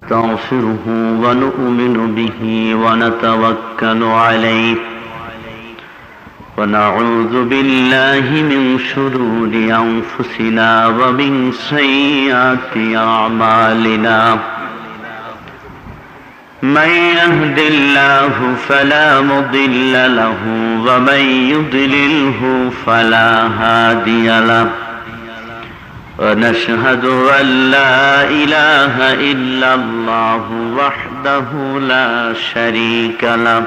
نستغفره ونؤمن به ونتوكل عليه ونعوذ بالله من شرور أنفسنا ومن سيئات أعمالنا من يهد الله فلا مضل له ومن يضلله فلا هادي له ونشهد أن لا إله إلا الله وحده لا شريك له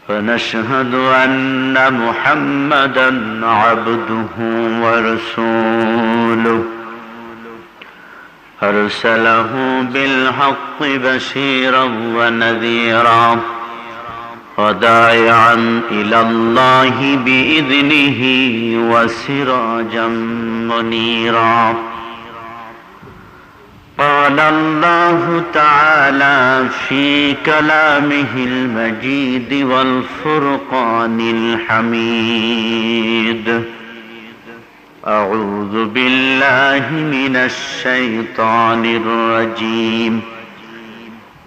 ونشهد أن محمدا عبده ورسوله أرسله بالحق بشيرا ونذيرا وداعيا إلى الله بإذنه وسراجا منيرا قال الله تعالى في كلامه المجيد والفرقان الحميد أعوذ بالله من الشيطان الرجيم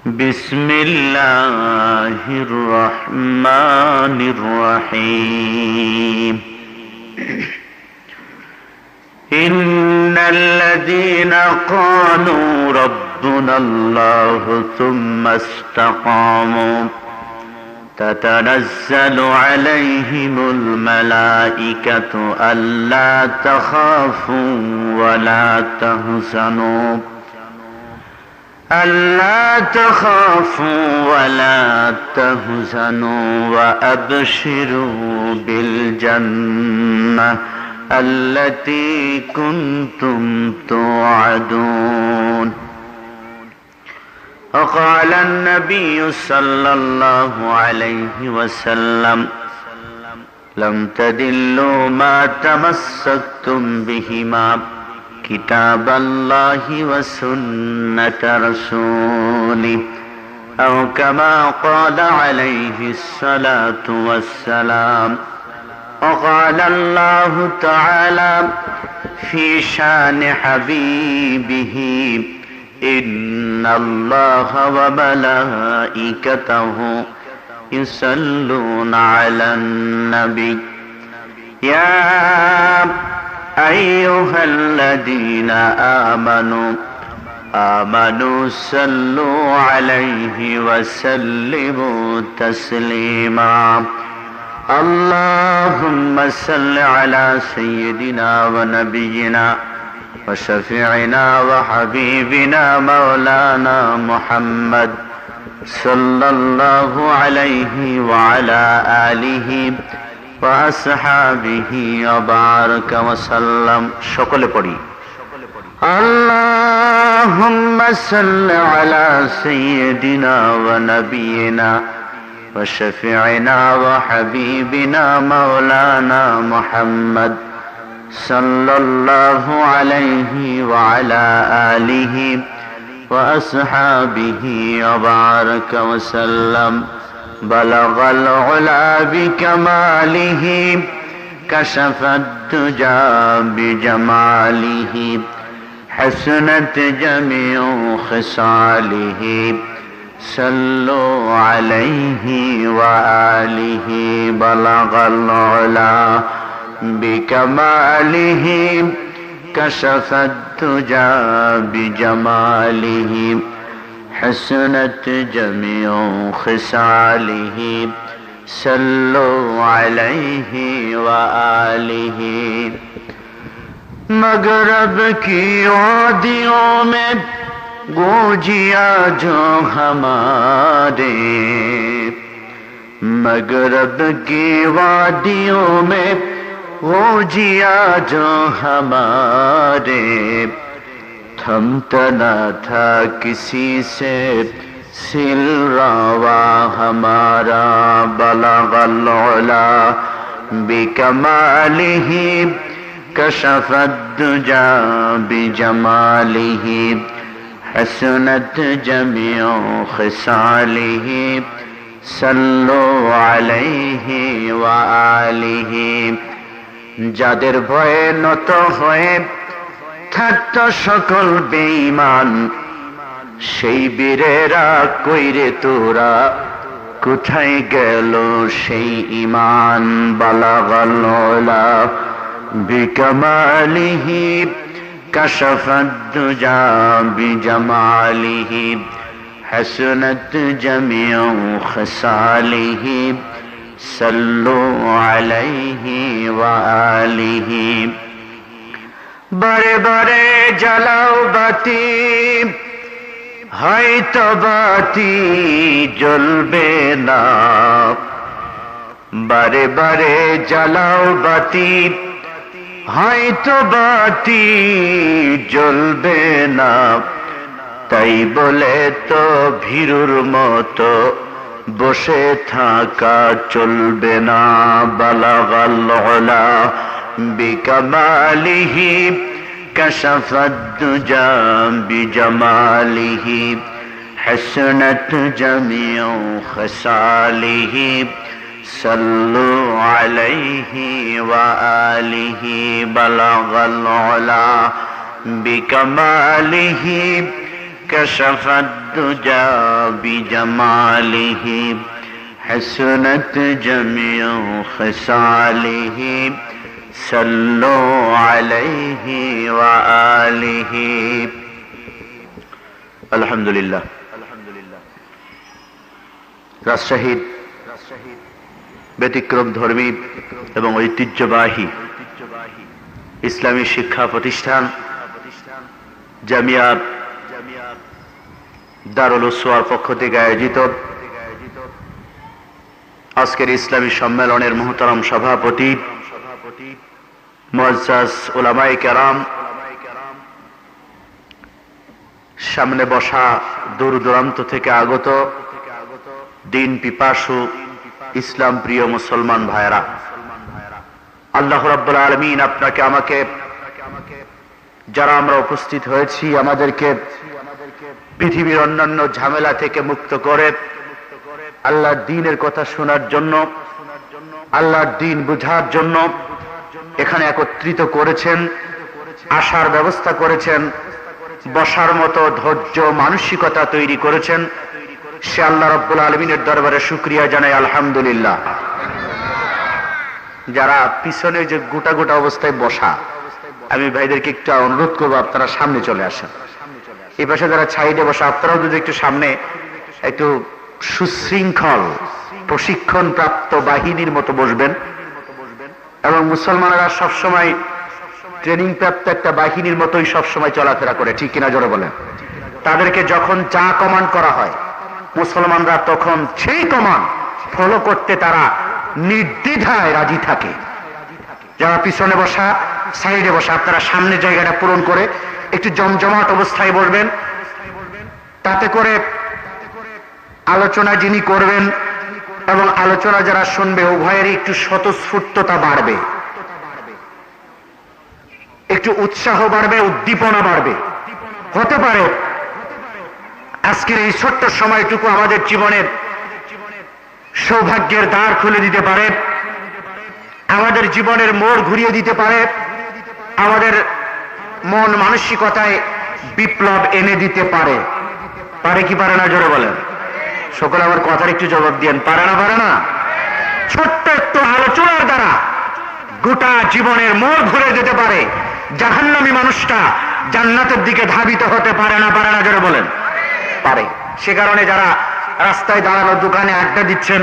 بسم الله الرحمن الرحيم إن الذين قالوا ربنا الله ثم استقاموا تتنزل عليهم الملائكة ألا تخافوا ولا تهزنوا وأبشروا بالجنة التي كنتم توعدون وقال النبي صلى الله عليه وسلم لم تضلوا ما تمسكتم بهما كتاب الله وسنة رسوله أو كما قال عليه الصلاة والسلام وقال الله تعالى في شان حبيبه إن الله وملائكته يصلون على النبي يا أيها الذين آمنوا صلوا عليه وسلموا تسليما اللهم صل على سيدنا ونبينا وشفيعنا وحبيبنا مولانا محمد صلى الله عليه وعلى آله وأصحابه وبارك وسلم شكل پڑھی اللهم صل على سيدنا ونبينا وشفيعنا وحبيبنا مولانا محمد صلى الله عليه وعلى آله وأصحابه وبارك وسلم بلغ العلا بكماله كشف الدجى بجماله حسنت جميع خصاله صلوا عليه وآله بلغ العلا بكماله كشف الدجى بجماله حسنت جميع خصاله صلوا عليه وآله مغرب کی وادیوں میں گونجیا جو ہمارے مغرب کی وادیوں میں گونجیا جو ہمارے تھمتا نہ تھا کسی سے سل روا ہمارا بلغ العلا بکمالہ کشف الدجى بجماله حسنت جميع خصاله صلوا عليه وآله যাদের ভয়ে নত হয়ে থাকত সকল বেঈমান সেই বীরেরা কইরে তোরা, কোথায় গেল সেই ঈমান? বালাগাল উলা বিকামালিহি কাশাফাদ দুজা বিজামালিহি হাসনাত জামিউ খিসালিহি সাল্লু আলাইহি ওয়া আলিহি। বারে বারে জ্বালাও বাতি, হয়তো বাতি জ্বলবে না। বারে বারে জ্বালাও বাতি, হয়তো বাতি জ্বলবে না। তাই বলে তো ভীরুর মতো বসে থাকা চলবে না। বালাগাল উলা বিকামালিহি কাশাফাদ দুজা বিজামালিহি হাসনাত জামিউ খিসালিহি সাল্লু আলাইহি ওয়া আলিহি। বালাগাল উলা বিকামালিহি কাশাফাদ দুজা বিজামালিহি হাসনাত জামিউ খিসালিহি সাল্লু আলাইহি ওয়া আলিহি। আলহামদুলিল্লাহ। রাজশাহী ব্যতিক্রম ধর্মী এবং ঐতিহ্যবাহী ইসলামী শিক্ষা প্রতিষ্ঠান জামিয়া দারুল উসওয়ার পক্ষ থেকে আয়োজিত আজকের ইসলামী সম্মেলনের মুহতারাম সভাপতি মুআজ্জাজ উলামায়ে কেরাম, সামনে বসা দূর দূরান্ত থেকে আগত দিন পিপাসু ইসলাম প্রিয় মুসলমান ভাইরা, আল্লাহ রাব্বুল আলামিন আপনাকে আমাকে যারা আমরা উপস্থিত হয়েছি আমাদেরকে পৃথিবীর অন্যান্য ঝামেলা থেকে মুক্ত করে আল্লাহর দ্বীনের কথা শোনার জন্য, আল্লাহর দ্বীন বুঝার জন্য এখানে একত্রিত করেছেন, আসার ব্যবস্থা করেছেন, বসার মতো ধৈর্য মানসিকতা তৈরি করেছেন। সে আল্লাহ রাব্বুল আলামিনের দরবারে শুকরিয়া জানাই আলহামদুলিল্লাহ। যারা পিছনে যে গোটা গোটা অবস্থায় বসা, আমি ভাইদেরকে একটু অনুরোধ করবো আপনারা সামনে চলে আসেন। এই পাশে যারা সাইডে বসা আপনারাও যদি একটু সামনে একটু সুশৃঙ্খল প্রশিক্ষণ প্রাপ্ত বাহিনীর মতো বসবেন। এবং মুসলমানেরা সবসময় ট্রেনিং প্রাপ্ত একটা বাহিনীর মতোই সবসময় চলাফেরা করে, ঠিক কিনা জোরে বলেন? তাদেরকে যখন যা কমান্ড করা হয় মুসলমানরা তখন সেই কমান্ড ফলো করতে তারা নির্দ্বিধায় রাজি থাকে। যারা পিছনে বসা সাইডে বসা আপনারা সামনে জায়গাটা পূরণ করে একটু জমজমাট অবস্থায় বসবেন, তাতে করে আলোচনা যিনি করবেন এবং আলোচনা যারা শুনবে উভয়েরই একটু স্বতঃস্ফূর্ততা বাড়বে, একটু উৎসাহ বাড়বে, উদ্দীপনা বাড়বে। হতে পারে আজকের এই ছোট্ট সময়টুকু আমাদের জীবনের সৌভাগ্যের দ্বার খুলে দিতে পারে, আমাদের জীবনের মোড় ঘুরিয়ে দিতে পারে, আমাদের মন মানসিকতায় বিপ্লব এনে দিতে পারে। পারে কি পারে না জোরে বলেন? সকলে আমার কথার একটু জবাব দিয়েন, পারে না? পারে না? ছোট্ট একটু আলোচনার দ্বারা গোটা জীবনের মোড় ঘুরে যেতে পারে, জাহান্নামী মানুষটা জান্নাতের দিকে ধাবিত হতে পারে না? পারে না জোরে বলেন? পারে। সে কারণে যারা রাস্তায় দাঁড়ানো দোকানে আড্ডা দিচ্ছেন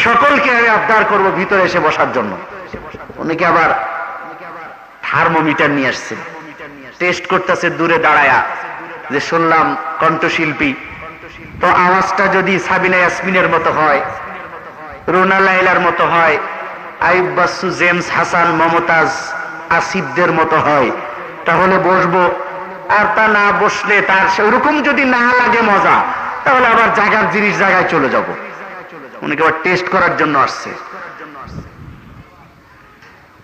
সকলকে আমি আবদার করব ভিতরে এসে বসার জন্য। অনেকে আবার থার্মোমিটার নিয়ে আসছে, টেস্ট করতেছে দূরে দাঁড়ায়া, যে শুনলাম কণ্ঠশিল্পী, তো আওয়াজটা যদি সাবিনা ইয়াসমিনের মতো হয়, রুনা লাইলার মতো হয়, আইয়ুব বাচ্চু, জেমস হাসান, মমতাজ, আসিফদের মতো হয়, তাহলে বসবো। আর তা না বসলে, তার ওরকম যদি না লাগে মজা, তাহলে আবার জায়গার জিনিস জায়গায় চলে যাব। উনি আবার টেস্ট করার জন্য আসছে।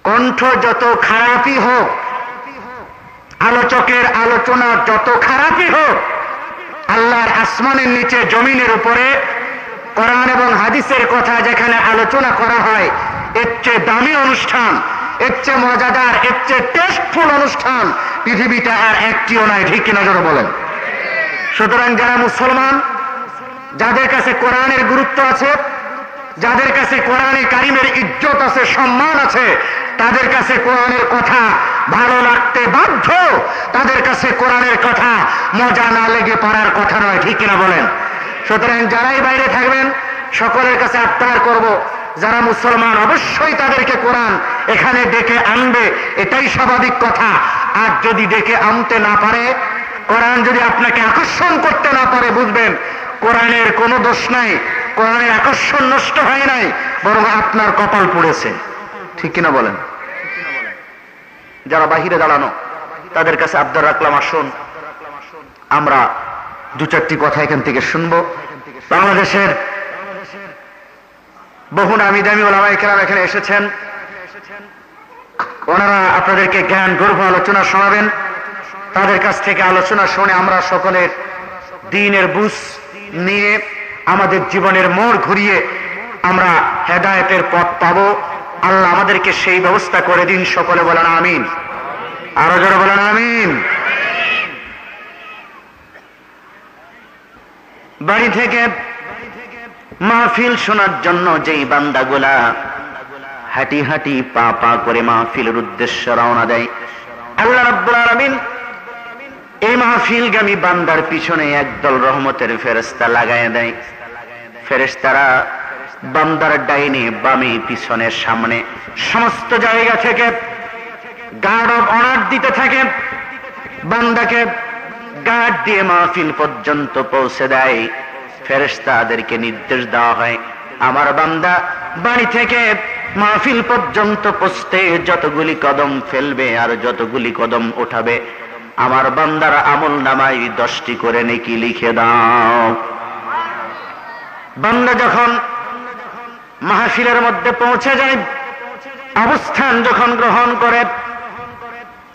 কণ্ঠ যত খারাপই হোক, আলোচকের আলোচনা যত খারাপই হোক, আল্লাহর আসমানের নিচে জমিনের উপরে কোরআন এবং হাদিসের কথা যেখানে আলোচনা করা হয়, এর চেয়ে দামি অনুষ্ঠান, এর চেয়ে মজাদার, এর চেয়ে টেস্টফুল অনুষ্ঠান পৃথিবীতে আর একটিও নাই, ঠিক কিনা জোরে বলেন? সুতরাং যারা মুসলমান, যাদের কাছে কোরআনের গুরুত্ব আছে, যাদের কাছে কোরআনে কারিমের ইজ্জত আছে, সম্মান আছে, তাদের কাছে কোরআনের কথা ভালো লাগতে বাধ্য। তাদের কাছে কোরআনের কথা মজা না লেগে পারার কথা নয়, ঠিক কিনা বলেন? সুতরাং যারাই বাইরে থাকবেন সকলের কাছে আবদার করব, যারা মুসলমান অবশ্যই তাদেরকে কোরআন এখানে ডেকে আনবে, এটাই স্বাভাবিক কথা। আর যদি ডেকে আনতে না পারে, কোরআন যদি আপনাকে আকর্ষণ করতে না পারে, বুঝবেন কোরআনের কোনো দোষ নাই, কোরআনের আকর্ষণ নষ্ট হয় নাই, বরং আপনার কপাল পুড়েছে, ঠিক কিনা বলেন? যারা বাহিরে দাঁড়ানো তাদের কাছে আবদার রাখলাম, আসুন আমরা দু চারটি কথা এখান থেকে শুনবো। বাংলাদেশের বহু নামি দামি ওলামায়ে কেরাম এখানে এসেছেন, ওনারা আপনাদেরকে জ্ঞান গর্ভ আলোচনা শোনাবেন। তাদের কাছ থেকে আলোচনা শুনে আমরা সকলের দ্বীনের বুঝ নিয়ে আমাদের জীবনের মোড় ঘুরিয়ে আমরা হেদায়েতের পথ পাবো। আল্লাহ আমাদেরকে সেই ব্যবস্থা করে দিন, সকলে বলেন আমিন। আরো জোরে বলেন আমিন। বাড়ি থেকে মাহফিল শোনার জন্য যেই বান্দাগুলা হাঁটি হাঁটি পা পা করে মাহফিলের উদ্দেশ্যে রওনা দেয়, আল্লাহ রাব্বুল আলামিন এই মাহফিলগামী বান্দার পিছনে একদল রহমতের ফেরেশতা লাগায় দেয়। ফেরেশতারা বান্দার ডাইনে বামে পিছনে সামনে সমস্ত জায়গা থেকে গার্ড অফ অনার দিতে থাকে, বান্দাকে গার্ড দিয়ে মাহফিল পর্যন্ত পৌঁছে দেয়। ফেরেশতাদেরকে নির্দেশ দেওয়া হয়, আমার বান্দা বাড়ি থেকে মাহফিল পর্যন্ত পৌঁছতে যতগুলি কদম ফেলবে আর যতগুলি কদম উঠাবে, আমার বান্দার আমল নামায় 10টি করে নেকি লিখে দাও। বান্দা যখন মাহফিলের মধ্যে পৌঁছে যায়, অবস্থান যখন গ্রহণ করে,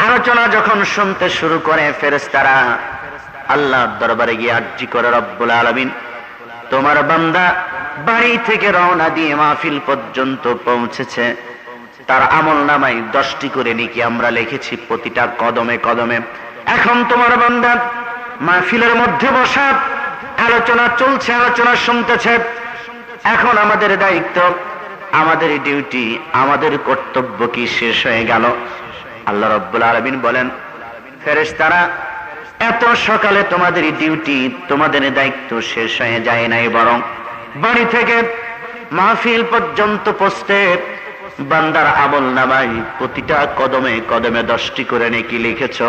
আলোচনা যখন শুনতে শুরু করে, ফেরেশতারা আল্লাহর দরবারে গিয়ে আরজি করে, রব্বুল আলামিন তোমার বান্দা বাড়ি থেকে রওনা দিয়ে মাহফিল পর্যন্ত পৌঁছেছে, তার আমল নামায় 10টি করে নেকি আমরা লিখেছি প্রতিটা কদমে কদমে। এখন তোমার বান্দা মাহফিলের মধ্যে বসা, আলোচনা চলছে, আলোচনা শুনতেছে। এখন আমাদের দায়িত্ব, আমাদের ডিউটি, আমাদের কর্তব্য কি শেষ হয়ে গেল? আল্লাহ রাব্বুল আলামিন বলেন, ফেরেশতারা এত সকালে তোমাদের ডিউটি, তোমাদের দায়িত্ব শেষ হয়ে যায় নাই, বরং বাড়ি থেকে মাহফিল পর্যন্ত পৌঁছতে বান্দার আমল নামায় প্রতিটা কদমে কদমে 10টি করে নেকি লিখেছ।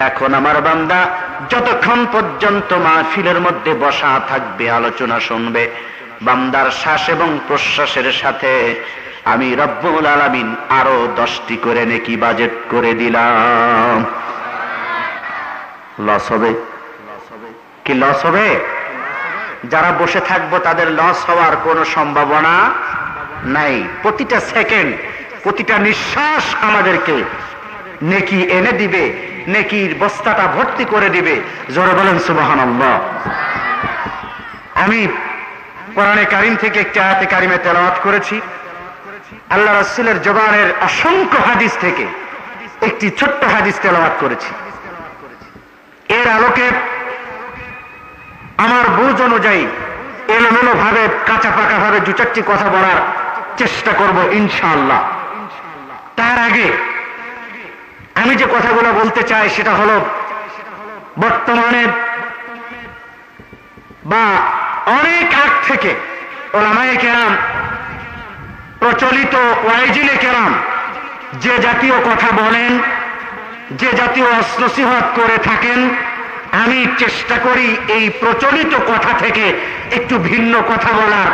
এখন আমার বান্দা যতক্ষণ পর্যন্ত মাহফিলের মধ্যে বসা থাকবে, আলোচনা শুনবে, বান্দার শ্বাস এবং প্রশ্বাসের সাথে আমি রব্বুল আলামিন আরো 10টি করে নেকি বাজেট করে দিলাম। লস হবে কি? লস হবে? যারা বসে থাকবো তাদের লস হওয়ার কোনো সম্ভাবনা নাই। প্রতিটা সেকেন্ড, প্রতিটা নিঃশ্বাস আমাদেরকে নেকি এনে দিবে, নেকির বস্তাটা ভর্তি করে দিবে। জোরে বলেন সুবহানাল্লাহ। আমি কোরআনে কারিম থেকে একটি আয়াতে কারিমে তেলাওয়াত করেছি, আল্লাহ রাসূলের জবানের অসংখ্য হাদিস থেকে একটি ছোট্ট হাদিস তেলাওয়াত করেছি। এর আলোকে আমার বুঝ অনুযায়ী এলোমেলো ভাবে, কাঁচা পাকা ভাবে 2-4টি কথা বলার চেষ্টা করব ইনশাআল্লাহ। তার আগে আমি যে কথাগুলো বলতে চাই সেটা হলো, বর্তমানে বা অনেক আগ থেকে ওলামায়ে কেরাম, প্রচলিত ওয়াইজিলে কেরাম যে জাতীয় কথা বলেন, যে জাতীয় নসিহত করে থাকেন, আমি চেষ্টা করি এই প্রচলিত কথা থেকে একটু ভিন্ন কথা বলার,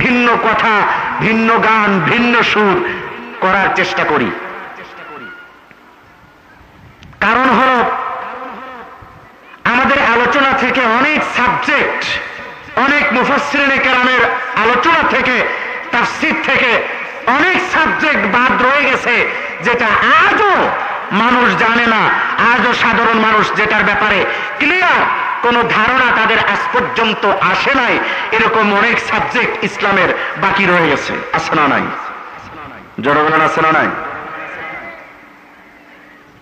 ভিন্ন কথা, ভিন্ন গান, ভিন্ন সুর করার চেষ্টা করি। কারণ হলো আমাদের আলোচনা থেকে অনেক সাবজেক্ট, অনেক মুফাসসিরিনে কেরামের আলোচনা থেকে, তাফসীর থেকে অনেক সাবজেক্ট বাদ রয়ে গেছে, যেটা আজও মানুষ জানে না, আজও সাধারণ মানুষ যেটার ব্যাপারে ক্লিয়ার কোনো ধারণা তাদের আজ পর্যন্ত আসে নাই। এরকম অনেক সাবজেক্ট ইসলামের বাকি রয়ে গেছে, আছে না নাই? জনগণ আছে না নাই?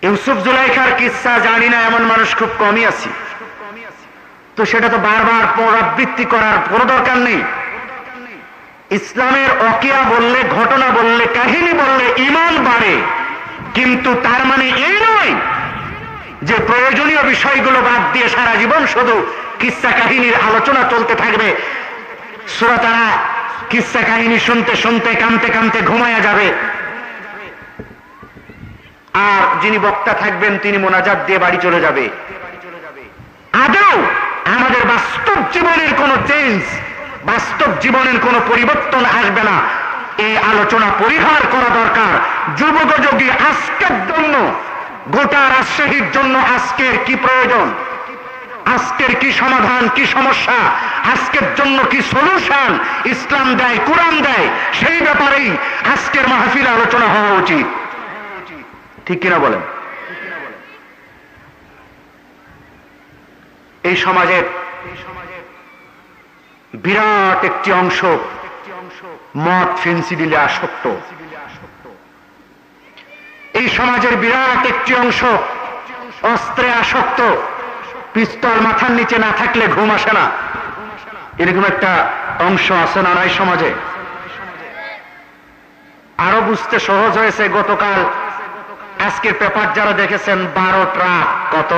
ইউসুফ জুলাইখার কিসসা জানি না এমন মানুষ খুব কমই আছে। তো সেটা তো বারবার পুনরাবৃত্তি করার কোনো দরকার নেই। ইসলামের ওয়াকিয়া বললে, ঘটনা বললে, কাহিনী বললে ঈমান বাড়ে, কিন্তু তার মানে এই নয় যে প্রয়োজনীয় বিষয়গুলো বাদ দিয়ে সারা জীবন শুধু কিস্সা কাহিনীর আলোচনা চলতে থাকবে। শ্রোতারা কিস্সা কাহিনী শুনতে শুনতে কানতে কানতে ঘুমায়া যাবে, আর যিনি বক্তা থাকবেন তিনি মোনাজাত দিয়ে বাড়ি চলে যাবে। আদৌ আমাদের বাস্তব জীবনের কোনো চেঞ্জ, বাস্তব জীবনের কোনো পরিবর্তন আসবে না। এই আলোচনা পরিহার করা দরকার। যুবোপযোগী আজকের জন্য, গোটা রাজশাহীর জন্য আজকের কি প্রয়োজন, আজকের কি সমাধান, কি সমস্যা, আজকের জন্য কি সলিউশন ইসলাম দেয়, কোরআন দেয়, সেই ব্যাপারেই আজকের মাহফিল আলোচনা হওয়া উচিত। ঠিক কিনা বলেন? এই সমাজের বিরাট একটি অংশ মদ ফেন্সিডিলে আসক্ত। এই সমাজের বিরাট একটি অংশ অস্ত্রে আসক্ত। পিস্তল মাথার নিচে না থাকলে ঘুম আসে না, এরকম একটা অংশ আছে না নাই সমাজে? আরো বুঝতে সহজ হয়েছে, গতকাল আজকের পেপার যারা দেখেছেন, 12 ট্রাক, কত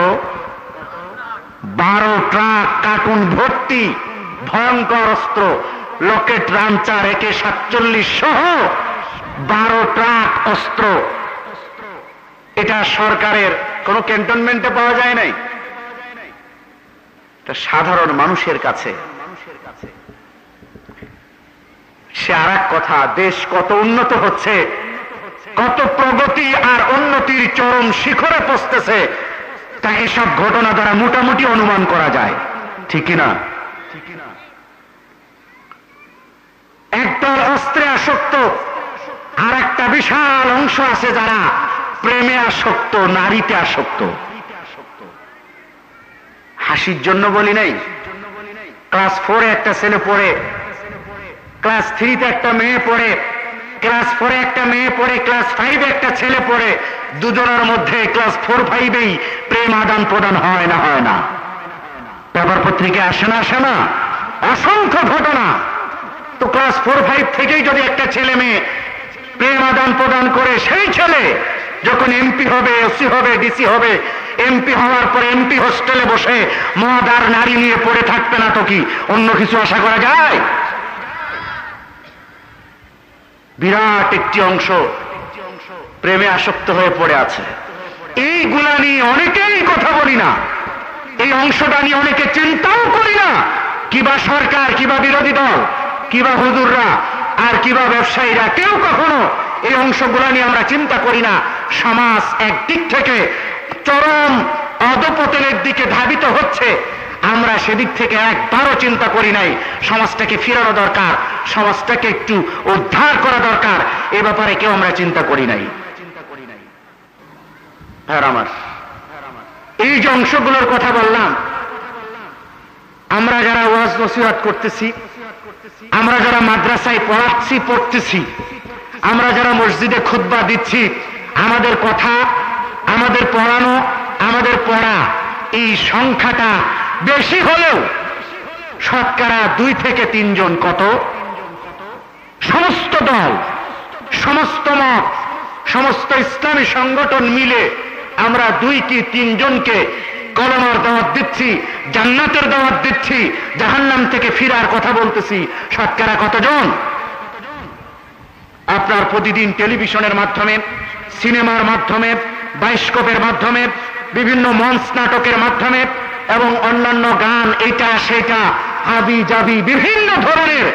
12 ট্রাক কার্টুন ভর্তি ভয়ঙ্কর অস্ত্র, লকেট রামচার AK-47 সহ 12 ট্রাক অস্ত্র। এটা সরকারের কোন ক্যান্টনমেন্টে পাওয়া যায় নাই, এটা সাধারণ মানুষের কাছে। সে আর এক কথা, দেশ কত উন্নত হচ্ছে, কত প্রগতি আর উন্নতির চরম শিখরে পৌঁছতেছে, তা এসব ঘটনা দ্বারা মোটামুটি অনুমান করা যায়। ঠিক কিনা? একদল অস্ত্রে আসক্ত, আর একটা বিশাল অংশ আছে যারা প্রেমে আসক্ত, নারীতে আসক্ত। হাসির জন্য বলি নাই, ক্লাস 4-এ একটা ছেলে পড়ে, ক্লাস 3-তে একটা মেয়ে পড়ে, ক্লাস 4-এ একটা মেয়ে পড়ে, ক্লাস 5-এ একটা ছেলে পড়ে, দুজনের মধ্যে ক্লাস 4-5-এই প্রেম আদান প্রদান হয় না? হয় না? পেপার পত্রিকায় আসে না? আসে না? অসংখ্য ঘটনা। তো ক্লাস 4-5 থেকেই যদি একটা ছেলে মেয়ে প্রেম আদান প্রদান করে, সেই ছেলে যখন এমপি হবে, ওসি হবে, ডিসি হবে, এমপি হওয়ার পরে এমপি হোস্টেলে বসে মদ আর নারী নিয়ে পড়ে থাকবে না তো কি অন্য কিছু আশা করা যায়? বিরাট একটি অংশ প্রেমে আসক্ত হয়ে পড়ে আছে। এইগুলা নিয়ে অনেকেই কথা বলি না, এই অংশটা নিয়ে অনেকে চিন্তাও করি না। কিবা সরকার, কিবা বিরোধী দল, কিবা হুজুররা, আর কিবা ব্যবসায়ীরা, কেউ কখনো এই অংশগুলা নিয়ে আমরা চিন্তা করি না। সমাজ একদিক থেকে চরম অধঃপতনের দিকে ধাবিত হচ্ছে, আমরা সেদিক থেকে একবারও চিন্তা করি নাই সমাজটাকে ফিরানো দরকার, সমাজটাকে একটু উদ্ধার করা দরকার, এ ব্যাপারে কেউ আমরা চিন্তা করি নাই। আমার এই যে অংশগুলোর কথা বললাম, আমরা যারা ওয়াজ নসিহত করতেছি, আমরা যারা মাদ্রাসায় পড়াচ্ছি, পড়তেছি, আমরা যারা মসজিদে খুতবা দিচ্ছি, আমাদের কথা, আমাদের পড়ানো, আমাদের পড়া, এই সংখ্যাটা বেশি হলেও শতকরা 2 থেকে 3 জন, কত সমস্ত দল, সমস্ত মত, সমস্ত ইসলামী সংগঠন মিলে আমরা 2 কি 3 জনকে কলমার দাওয়াত দিচ্ছি, জান্নাতের দাওয়াত দিচ্ছি, জাহান্নাম থেকে ফিরার কথা বলতেছি। শতকরা কতজন? আপনার প্রতিদিন টেলিভিশনের মাধ্যমে, সিনেমার মাধ্যমে, বায়োস্কোপের মাধ্যমে, বিভিন্ন মঞ্চ নাটকের মাধ্যমে এবং অন্যান্য গান, এটা সেটা হাবি জাবি বিভিন্ন ধরনের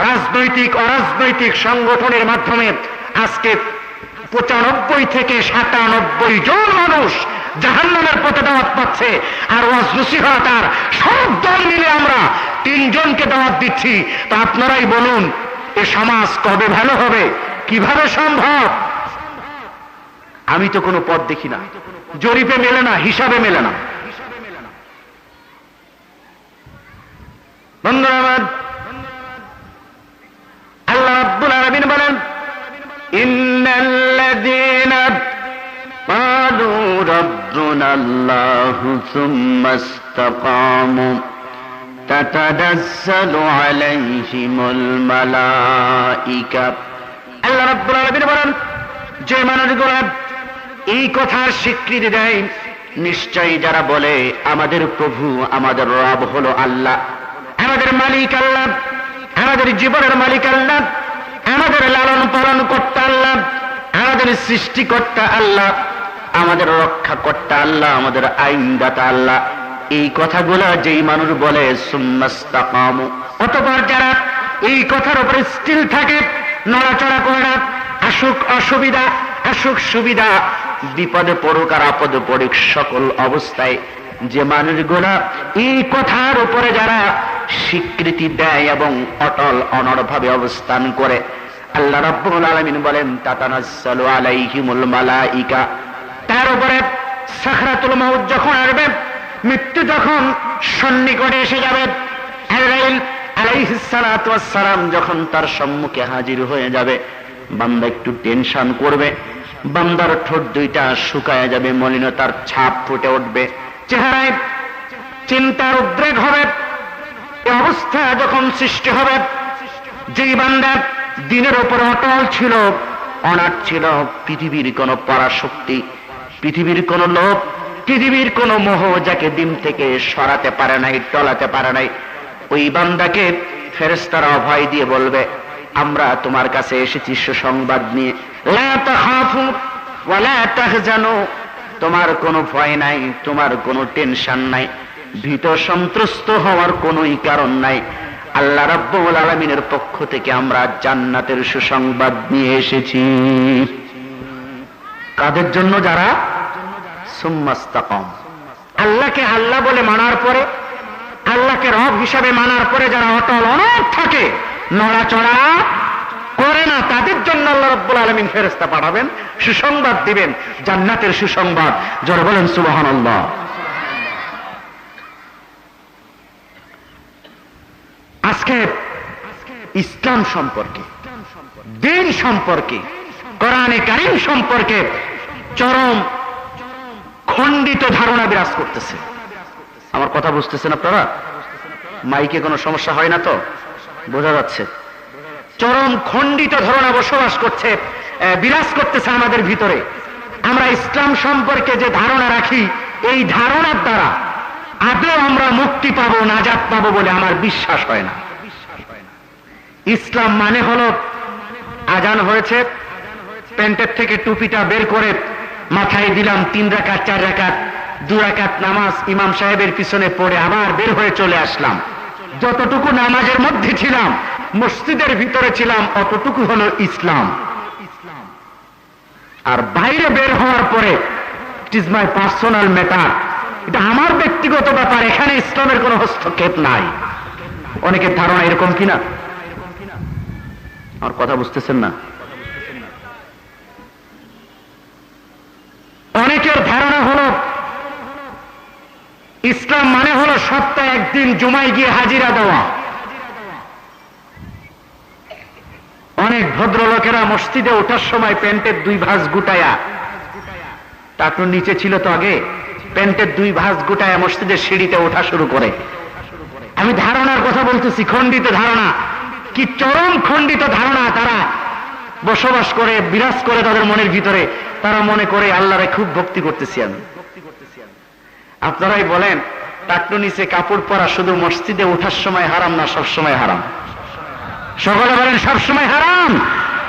রাজনৈতিক অরাজনৈতিক সংগঠনের মাধ্যমে আজকে 95 থেকে 97 জন মানুষ জাহান্নামের পথে দাওয়াত পাচ্ছে। আর ওয়াজ নসিহত আর সব দল মিলে আমরা 3 জনকে দাওয়াত দিচ্ছি। তা আপনারাই বলুন, এ সমাজ কবে ভালো হবে? কিভাবে সম্ভব? আমি তো কোনো পথ দেখি না, জরিপে মেলে না, হিসাবে মেলে না। বন্ধুরা আমার, আল্লাহ রাব্বুল আলামিন বলেন, ইন্নাল্লাযীনা ক্বালু রাব্বুনাল্লাহু সুম্মা استقاموا تتنزل عليهم الملائكة আল্লাহ রাব্বুল আলামিন বলেন, যে মানুষগুলো এই কথার স্বীকৃতি দেয়, নিশ্চয়ই যারা বলে আমাদের প্রভু আমাদের রব হলো আল্লাহ, আমাদের মালিক আল্লাহ, আমাদের জীবনের মালিক আল্লাহ, আমাদের লালন পালন কর্তা আল্লাহ, আমাদের সৃষ্টিকর্তা আল্লাহ, আমাদের রক্ষাকর্তা আল্লাহ, আমাদের আইনদাতা আল্লাহ, এই কথাগুলো যেই মানুষ বলে সুম্মাস্তাকামু, অতঃপর যারা এই কথার উপরে স্থির থাকে, নড়াচড়া করে না, আসুক অসুবিধা আসুক সুবিধা, বিপদে পড়ুক আর আপদে পড়ুক, সকল অবস্থায় যে মানুষগুলা এই কথার উপরে যারা স্বীকৃতি দেয় এবং অটল অনড়ভাবে অবস্থান করে, আল্লাহ রাব্বুল আলামিন বলেন তাতানাজ্জালু আলাইহিমুল মালাইকা, তার উপরে সাকরাতুল মাউত যখন আসবে, মৃত্যু যখন সন্নিকটে এসে যাবে, আজরাইল আলাইহিস সালাতু ওয়াস সালাম যখন তার সম্মুখে হাজির হয়ে যাবে, বান্দা একটু টেনশন করবে, বান্দার ঠোঁট দুইটা শুকায় যাবে, মলিনতার ছাপ ফুটে উঠবে, চেহারায় চিন্তার উদ্রেক হবে। এই অবস্থা যখন সৃষ্টি হবে, যেই বান্দা দিনের উপর অটল ছিল, অনাট ছিল, পৃথিবীর কোন পরাশক্তি, পৃথিবীর কোন লোভ, পৃথিবীর কোন মোহ যাকে দিন থেকে সরাতে পারে নাই, টলাতে পারে নাই, ওই বান্দাকে ফেরেশতারা ভয় দিয়ে বলবে, আমরা তোমার কাছে এসেছি সুসংবাদ নিয়ে, লা তাখাফু ওয়া লা তাহজানু, তোমার কোনো ভয় নাই, তোমার কোনো টেনশন নাই, ভীত সন্ত্রস্ত হওয়ার কোনোই কারণ নাই, আল্লাহ রাব্বুল আলামিনের পক্ষ থেকে আমরা জান্নাতের সুসংবাদ নিয়ে এসেছি। কাদের জন্য? যারা সুম্মাস্তাকাম, আল্লাহকে আল্লাহ বলে মানার পরে, আল্লাহকে রব হিসাবে মানার পরে যারা অটল অনড় থাকে, নড়াচড়া করে না, তাদের জন্য আল্লাহ রাব্বুল আলামিন ফেরেশতা পাঠাবেন, সুসংবাদ দিবেন, জান্নাতের সুসংবাদ। জোরে বলেন সুবহানাল্লাহ। আজকে ইসলাম সম্পর্কে, দ্বীন সম্পর্কে, কোরআনে কারীম সম্পর্কে চরম খণ্ডিত ধারণা বিরাজ করতেছে। আমার কথা বুঝতেছেন আপনারা? মাইকে কোনো সমস্যা হয় না তো? বোঝা যাচ্ছে? চরম খণ্ডিত ধারণা বসবাস করছে, বিরাজ করতেছে আমাদের ভিতরে। আমরা ইসলাম সম্পর্কে যে ধারণা রাখি, এই ধারণার দ্বারা আদৌ আমরা মুক্তি পাবো, নাজাত পাবো বলে আমার বিশ্বাস হয় না। ইসলাম মানে হলো, আজান হয়েছে, প্যান্টের থেকে টুপিটা বের করে মাথায় দিলাম, 3 রাকাত 4 রাকাত 2 রাকাত নামাজ ইমাম সাহেবের পিছনে পড়ে আবার বের হয়ে চলে আসলাম। যতটুকু নামাজের মধ্যে ছিলাম, মসজিদের ভিতরে ছিলাম, অতটুকু হলো ইসলাম। আর বাইরে বের হওয়ার পরে it is my personal matter, এটা আমার ব্যক্তিগত ব্যাপার, এখানে ইসলামের কোনো হস্তক্ষেপ নাই। অনেকের ধারণা এরকম কিনা? আমার কথা বুঝতেছেন না? অনেকের ধারণা হলো ইসলাম মানে হলো সপ্তাহে একদিন জুমায় গিয়ে হাজিরা দেওয়া। অনেক ভদ্রলোকেরা মসজিদে ওঠার সময় প্যান্টের 2 ভাঁজ গুটায়া, টাটুর নিচে ছিল তো আগে, প্যান্টের 2 ভাঁজ গুটায়া মসজিদের সিঁড়িতে ওঠা শুরু করে। আমি ধারণার কথা বলতেছি, খণ্ডিত ধারণা, কি চরম খণ্ডিত ধারণা তারা বসবাস করে, বিরাজ করে তাদের মনের ভিতরে। তারা মনে করে আল্লাহরে খুব ভক্তি করতেছি আমি। আপনারাই বলেন, টাকটু নিচে কাপড় পরা শুধু মসজিদে ওঠার সময় হারাম না সব সময় হারাম? সকলে বলেন সব সময় হারাম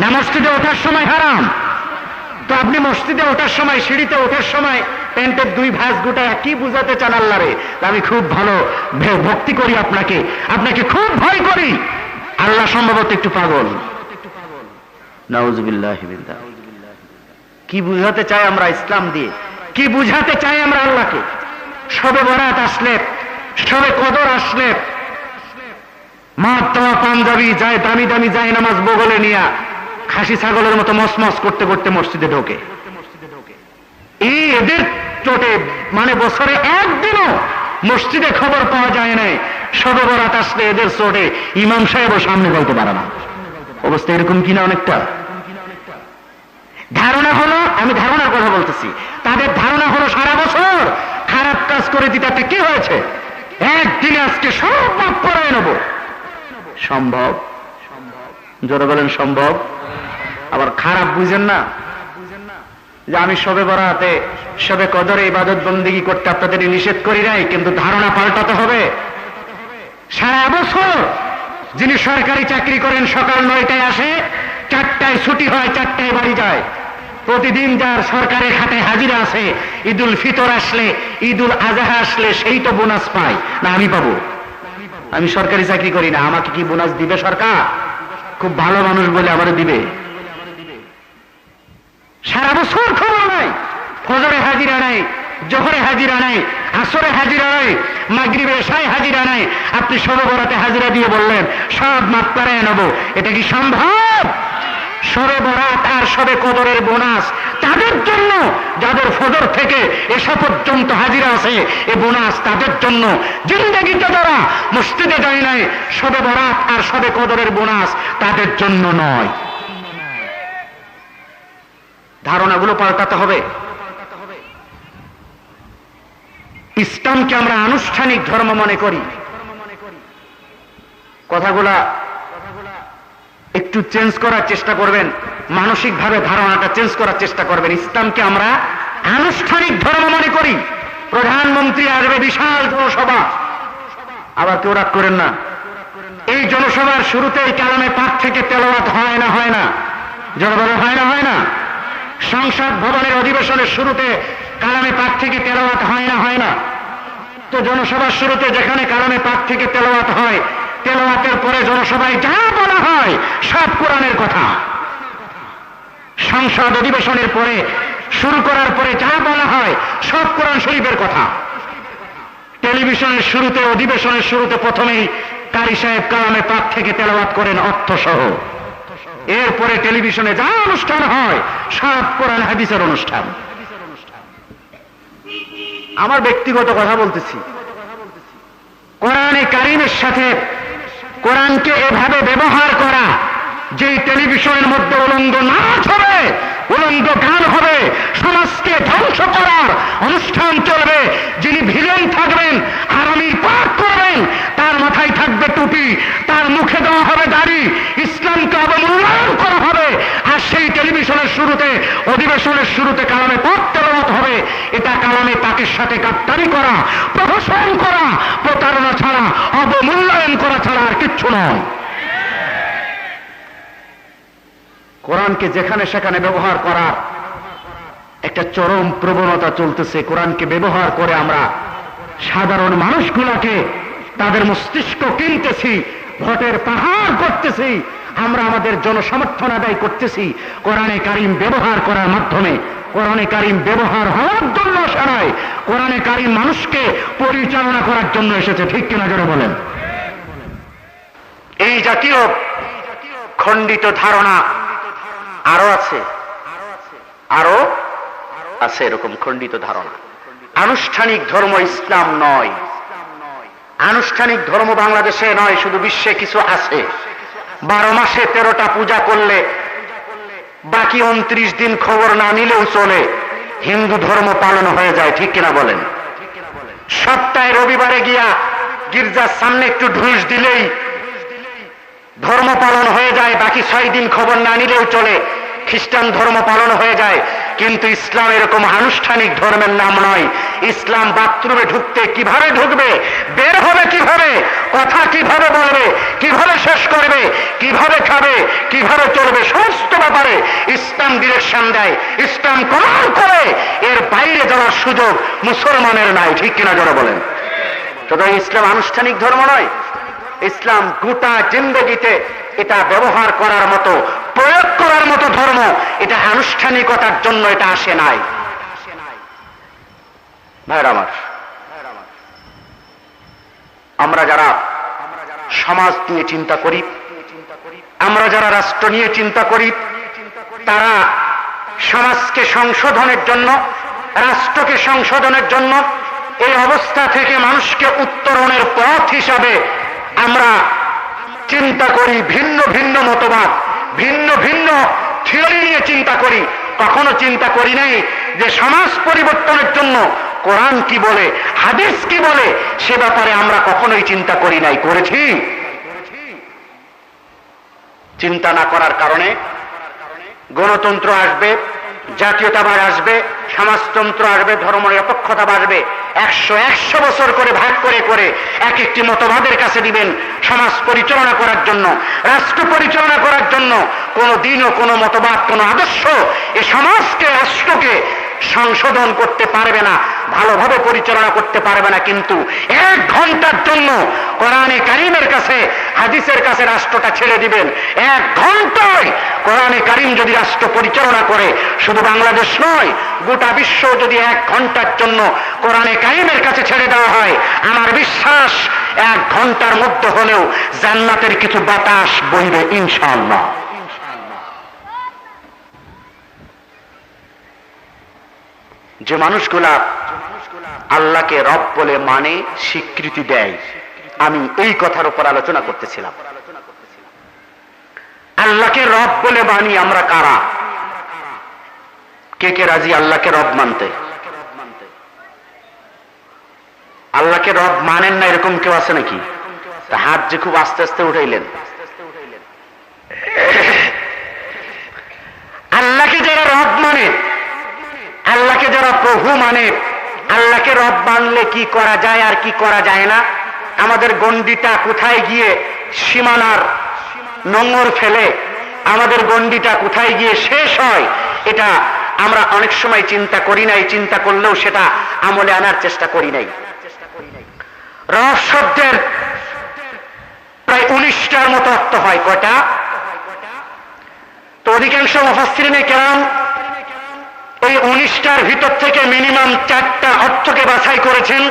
না মসজিদে ওঠার সময় হারাম? তো আপনি মসজিদে ওঠার সময়, সিঁড়িতে ওঠার সময় প্যান্টের 2 ভাঁজ গুটায় কি বুঝাতে চান আল্লাহরে? আমি খুব ভালো ভক্তি করি আপনাকে, আপনাকে খুব ভয় করি, আল্লাহ সম্ভবত একটু পাগল। নাউযুবিল্লাহি মিন যালিক। কি বুঝাতে চাই আমরা ইসলাম দিয়ে? কি বুঝাতে চাই আমরা আল্লাহকে? শবে বরাত আসলে, শবে কদর আসলে, মার দেওয়া পাঞ্জাবি যায়, দামি দামি যায় নামাজ বগলে নিয়া খাসি ছাগলের মতো মসমস করতে করতে মসজিদে ঢোকে। এই এদের চোটে মানে বছরে একদিনও মসজিদে খবর পাওয়া যায় নাই, শবে বরাত আসলে এদের চোটে ইমাম সাহেবও সামনে বলতে পারে না। অবস্থা এরকম কিনা অনেকটা? ধারণা হলো, আমি ধারণার কথা বলতেছি, তাদের ধারণা হলো সারা বছর খারা খারাপ কাজ করেছি তাতে কি হয়েছে, একদিনে আজকে সব মাফ করে নেব। সম্ভব? জোরে বলেন সম্ভব? আবার খারাপ বুঝেন না যে আমি শবে বরাতে শবে কদরে ইবাদত বন্দেগী করতে আপনাদের নিষেধ করি নাই, কিন্তু ধারণা পাল্টাতে হবে। সারা বছর যিনি সরকারি চাকরি করেন সকাল 9টায় আসে, 4টায় ছুটি হয়, 4টায় বাড়ি যায়। প্রতিদিন যার সরকারের খাতে হাজিরা আছে, ঈদুল ফিতর আসলে, ঈদুল আজহা আসলে সেই তো বোনাস পায় না আমি পাবো? আমি সরকারি চাকরি করি না, আমাকে কি বোনাস দিবে সরকার? খুব ভালো মানুষ বলে আমারে দিবে? সারা বছর খবর নাই, ফজরে হাজিরা নাই, জোহরে হাজিরা নাই, আসরে হাজিরা নাই, মাগরিবে এশায় হাজিরা নাই। আপনি শবে বরাতে হাজিরা দিয়ে বললেন সব মাফ করে নেব, এটা কি সম্ভব? শবে বরাত আর শবে কদরের বোনাস তাদের জন্য যাদের ফজর থেকে এশা পর্যন্ত হাজিরা আছে, এ বোনাস তাদের জন্য। জিন্দেগিতে যারা মসজিদে যায় নাই, শবে বরাত আর শবে কদরের বোনাস তাদের জন্য নয়। ধারণাগুলো পাল্টাতে হবে। ইসলামকে আমরা আনুষ্ঠানিক ধর্ম মনে করি, কথাগুলা একটু চেঞ্জ করার চেষ্টা করবেন, মানসিকভাবে ধারণাটা চেঞ্জ করার চেষ্টা করবেন। ইসলামকে আমরা আনুষ্ঠানিক ধর্ম মনে করি। প্রধানমন্ত্রী আসবে, বিশাল জনসভা, আবার কেউ রাগ করেন না, এই জনসভার শুরুতেই কালামে পাক থেকে তেলাওয়াত হয় না? হয় না? জনগণের হয় না? হয় না? সংসদ ভবনের অধিবেশনের শুরুতে কালামে পাক থেকে তেলাওয়াত হয় না? হয় না? তো জনসভার শুরুতে যেখানে কালামে পাক থেকে তেলাওয়াত হয়, তেলাওয়াতের পরে জনসভায় যা বলা হয় সব কোরআনের কথা। সংসদ অধিবেশনের পরে শুরু করার পরে যা বলা হয় সব কোরআন শরীফের কথা। টেলিভিশনের শুরুতে, অধিবেশনের শুরুতে প্রথমেই কারি সাহেব কালামে পাক থেকে তেলাওয়াত করেন অর্থসহ। এরপরে টেলিভিশনে যা অনুষ্ঠান হয় সব কোরআন হাদিসের অনুষ্ঠান। আমার ব্যক্তিগত কথা বলতেছি, কোরআনে কারিমের সাথে কোরআনকে এভাবে ব্যবহার করা, যে টেলিভিশনের মধ্যে উলঙ্গ নাচ হবে, উলঙ্গ গান হবে, সমাজকে ধ্বংস করার অনুষ্ঠান চলবে, যিনি ভিলেন থাকবেন আরামি পাঠ করবেন, তার মাথায় থাকবে টুপি, তার মুখে দেওয়া হবে দাড়ি, ইসলামকে অবমূল্যায়ন করা হবে, আর সেই টেলিভিশনের শুরুতে, অধিবেশনের শুরুতে কালামে পাক তেলাওয়াত হবে। এটা কালামে পাকের সাথে গাদ্দারি করা, প্রহসন করা, প্রতারণা ছাড়া, অবমূল্যায়ন করা ছাড়া আর কিচ্ছু নয়। কোরআনকে যেখানে সেখানে ব্যবহার করার একটা চরম প্রবণতা চলতেছে। কোরআনকে ব্যবহার করে আমরা সাধারণ মানুষগুলোকে তাদের মস্তিষ্ক কিনতেছি, ভোটের পাহাড় করতেছি, আমরা আমাদের জনসমর্থন আদায় করতেছি কোরআনে কারিম ব্যবহার করার মাধ্যমে। কোরআনে কারিম ব্যবহার হওয়ার জন্য আসে নয়, কোরআনে কারিম মানুষকে পরিচালনা করার জন্য এসেছে। ঠিক কিনা জোরে বলেন? এই জাতীয় খণ্ডিত ধারণা আরো আছে, আরো আছে এরকম খণ্ডিত ধারণা। আনুষ্ঠানিক ধর্ম ইসলাম নয়, আনুষ্ঠানিক ধর্ম বাংলাদেশে নয়, শুধু বিশ্বে কিছু আছে। 12 মাসে 13টা পূজা করলে বাকি 29 দিন খবর না নিলেও চলে, হিন্দু ধর্ম পালন হয়ে যায়। ঠিক কিনা বলেন? সপ্তাহে রবিবারে গিয়া গির্জার সামনে একটু ঢুস দিলেই ধর্ম পালন হয়ে যায়, বাকি 6 দিন খবর না নিলেও চলে, খ্রিস্টান ধর্ম পালন হয়ে যায়। কিন্তু ইসলাম এরকম আনুষ্ঠানিক ধর্মের নাম নয়। ইসলাম বাথরুমে ঢুকতে কিভাবে ঢুকবে, বের হবে কিভাবে, কথা কিভাবে বলবে, কিভাবে শেষ করবে, কিভাবে খাবে, কিভাবে চলবে, সমস্ত ব্যাপারে ইসলাম ডিরেকশন দেয়, ইসলাম কমান্ড করে। এর বাইরে যাওয়ার সুযোগ মুসলমানের নাই। ঠিক কিনা যারা বলেন? সুতরাং ইসলাম আনুষ্ঠানিক ধর্ম নয়। ইসলাম গোটা জিন্দেগিতে এটা ব্যবহার করার মতো, প্রয়োগ করার মতো ধর্ম। এটা আনুষ্ঠানিকতার জন্য এটা আসে নাই। ভাইরা আমার, আমরা যারা সমাজ নিয়ে চিন্তা করি, আমরা যারা রাষ্ট্র নিয়ে চিন্তা করি, তারা সমাজকে সংশোধনের জন্য, রাষ্ট্রকে সংশোধনের জন্য, এই অবস্থা থেকে মানুষকে উত্তরণের পথ হিসাবে আমরা চিন্তা করি। ভিন্ন ভিন্ন মতবাদ, ভিন্ন ভিন্ন থিওরি নিয়ে চিন্তা করি। কখনো চিন্তা করি নাই যে সমাজ পরিবর্তনের জন্য কোরআন কি বলে, হাদিস কি বলে, সে ব্যাপারে আমরা কখনোই চিন্তা করি নাই। করেছি? চিন্তা না করার কারণে গণতন্ত্র আসবে, জাতীয়তাবাদ আসবে, সমাজতন্ত্র আসবে, ধর্মনিরপেক্ষতা বাড়বে। 100 বছর করে ভাগ করে করে এক একটি মতবাদের কাছে দিবেন সমাজ পরিচালনা করার জন্য, রাষ্ট্র পরিচালনা করার জন্য। কোনো দিনও কোনো মতবাদ, কোনো আদর্শ এ সমাজকে, রাষ্ট্রকে সংশোধন করতে পারবে না, ভালোভাবে পরিচালনা করতে পারবে না। কিন্তু 1 ঘন্টার জন্য কোরআনে কারিমের কাছে, হাদিসের কাছে রাষ্ট্রটা ছেড়ে দিবেন। 1 ঘন্টায় কোরআনে কারিম যদি রাষ্ট্র পরিচালনা করে, শুধু বাংলাদেশ নয়, গোটা বিশ্ব যদি 1 ঘন্টার জন্য কোরআনে কারিমের কাছে ছেড়ে দেওয়া হয়, আমার বিশ্বাস 1 ঘন্টার মধ্যে হলেও জান্নাতের কিছু বাতাস বইবে ইনশাআল্লাহ। যে মানুষগুলা আল্লাহকে রব বলে মানে, স্বীকৃতি দেয়, আমি এই কথার উপর আলোচনা করতেছিলাম। আল্লাহকে রব বলে মানি আমরা কারা? কে কে রাজি আল্লাহকে রব মানতে? আল্লাহকে রব মানেন না এরকম কেউ আছে নাকি? হাত যে খুব আস্তে আস্তে উঠাইলেন। আল্লাহকে যারা রব মানে, আল্লাহকে যারা প্রভু মানে, আল্লাহকে রব মানলে কি করা যায় আর কি করা যায় না, আমাদের গণ্ডিটা কোথায় গিয়ে সীমানার নোংর ফেলে, আমাদের গণ্ডিটা কোথায় গিয়ে শেষ হয়, এটা আমরা অনেক সময় চিন্তা করি নাই। চিন্তা করলেও সেটা আমলে আনার চেষ্টা করি নাই। রব শব্দের প্রায় 19টার মতো অর্থ হয়। কয়টা? তো অধিকাংশ মুফাসসিরিনে কেরাম এই 19টার ভিতর থেকে মিনিমাম 4টা অর্থকে বাছাই করেছেন,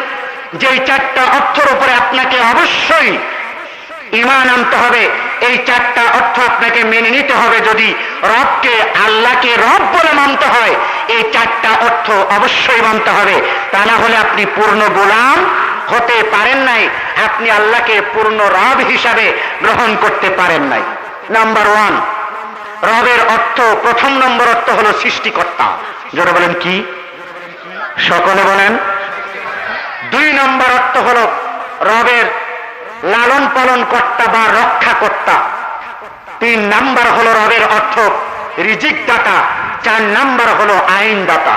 যেই 4টা অর্থের উপরে আপনাকে অবশ্যই ঈমান আনতে হবে। এই 4টা অর্থ আপনাকে মেনে নিতে হবে। যদি রবকে, আল্লাহকে রব বলে মানতে হয়, এই 4টা অর্থ অবশ্যই মানতে হবে। তা না হলে আপনি পূর্ণ গোলাম হতে পারেন নাই, আপনি আল্লাহকে পূর্ণ রব হিসাবে গ্রহণ করতে পারেন নাই। নাম্বার 1, রবের অর্থ, প্রথম নম্বর অর্থ হলো সৃষ্টিকর্তা। যারা বলেন কি? সকলে বলেন। 2 নম্বর অর্থ হলো রবের লালন পালন কর্তা বা রক্ষা কর্তা। 3 নাম্বার হলো রবের অর্থ রিজিক দাতা। 4 নাম্বার হলো আইন দাতা।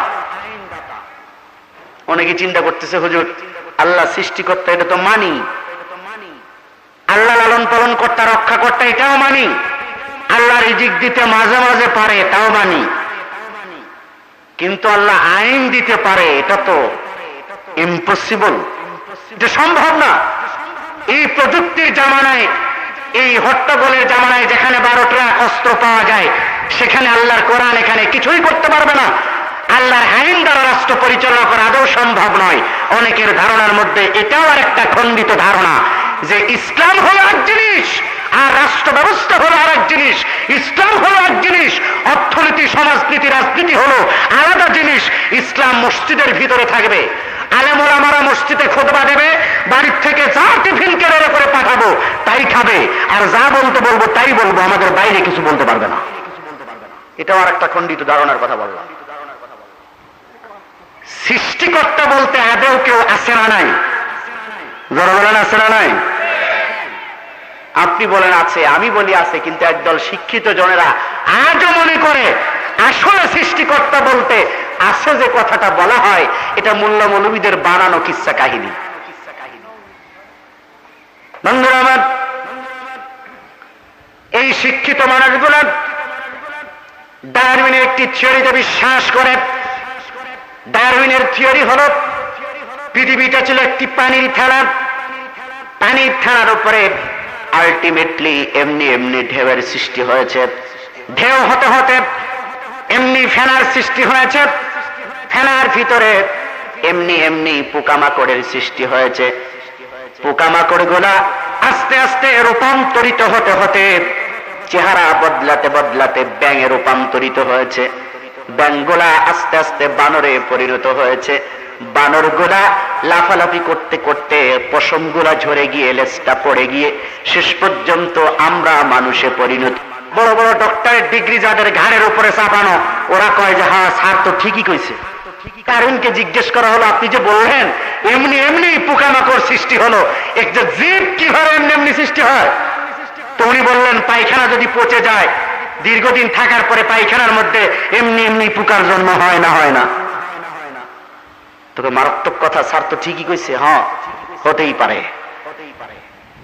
অনেকে চিন্তা করতেছে, হুজুর আল্লাহ সৃষ্টিকর্তা, এটা তো মানি। আল্লাহ লালন পালন কর্তা, রক্ষা কর্তা, এটাও মানি। আল্লাহ রিজিক দিতে মাঝে মাঝে পারে, এটাও মানি। কিন্তু আল্লাহ আইন দিতে পারে, এটা তো ইম্পসিবল, এটা সম্ভব না। এই প্রযুক্তির জামানায়, এই হট্টগোলের জামানায়, যেখানে 12 ট্রাক অস্ত্র পাওয়া যায়, সেখানে আল্লাহর কোরআন এখানে কিছুই করতে পারবে না। আল্লাহর আইন দ্বারা রাষ্ট্র পরিচালনা করা আদৌ সম্ভব নয়। অনেকের ধারণার মধ্যে এটাও আর একটা খণ্ডিত ধারণা যে ইসলাম হলো এক জিনিস আর রাষ্ট্র ব্যবস্থা হলো আর এক জিনিস। ইসলাম হলো এক জিনিস, অর্থনীতি, সমাজনীতি, রাজনীতি হলো আলাদা জিনিস। ইসলাম মসজিদের ভিতরে থাকবে, আলেম ওলামারা মসজিদে খুতবা দেবে, বাড়ির থেকে যা টিফিন কেড়ে করে পাঠাবো তাই খাবে, আর যা বলতে বলবো তাই বলবো, আমাদের বাইরে কিছু বলতে পারবে না। এটাও আর একটা খণ্ডিত ধারণার কথা বললাম। সৃষ্টিকর্তা বলতে আদৌ কেউ আছে না নাই? যারা বলেন আছে না নাই? আপনি বলেন আছে, আমি বলি আছে, কিন্তু একদল শিক্ষিত জনেরা আজও মনে করে আসলে সৃষ্টিকর্তা বলতে আছে যে কথাটা বলা হয়, এটা মোল্লা মৌলবীদের বানানো কিচ্ছা কাহিনী। বন্ধুরা আমার, এই শিক্ষিত মানুষগুলো ডারউইনের একটি থিওরিতে বিশ্বাস করে। ডারউইনের থিওরি হলো পৃথিবীটা ছিল একটি পানির থালা, পানির থালার উপরে আলটিমেটলি এমনি এমনি ঢেউয়ের সৃষ্টি হয়েছে, ঢেউ হতে হতে এমনি ফেনার সৃষ্টি হয়েছে, ফেনার ভিতরে এমনি এমনি পোকামাকড়ের সৃষ্টি হয়েছে, পোকামাকড় গুলা আস্তে আস্তে রূপান্তরিত হতে হতে চেহারা বদলাতে বদলাতে ব্যাঙে রূপান্তরিত হয়েছে, ব্যাঙগুলা আস্তে আস্তে বানরে পরিণত হয়েছে, বানরগুলা লাফালাফি করতে করতে পশমগুলা ঝরে গিয়ে লেজটা পড়ে গিয়ে শেষ পর্যন্ত আমরা মানুষে পরিণত। বড় বড় ডক্টরের ডিগ্রি যাদের ঘাড়ের উপরে চাপানো, ওরা কয় যে হ্যাঁ স্যার তো ঠিকই কইছে। কারণকে জিজ্ঞেস করা হলো, আপনি যে বললেন এমনি এমনি পোকামাকড় সৃষ্টি হলো, একটা জীব কিভাবে এমনি এমনি সৃষ্টি হয়? তো উনি বললেন, পায়খানা যদি পচে যায়, দীর্ঘদিন থাকার পরে পায়খানার মধ্যে এমনি এমনি পোকার জন্ম হয় না? হয় না। তোকে মারাত্মক কথা, স্যার তো ঠিকই কইছে। হ্যাঁ, হতেই পারে।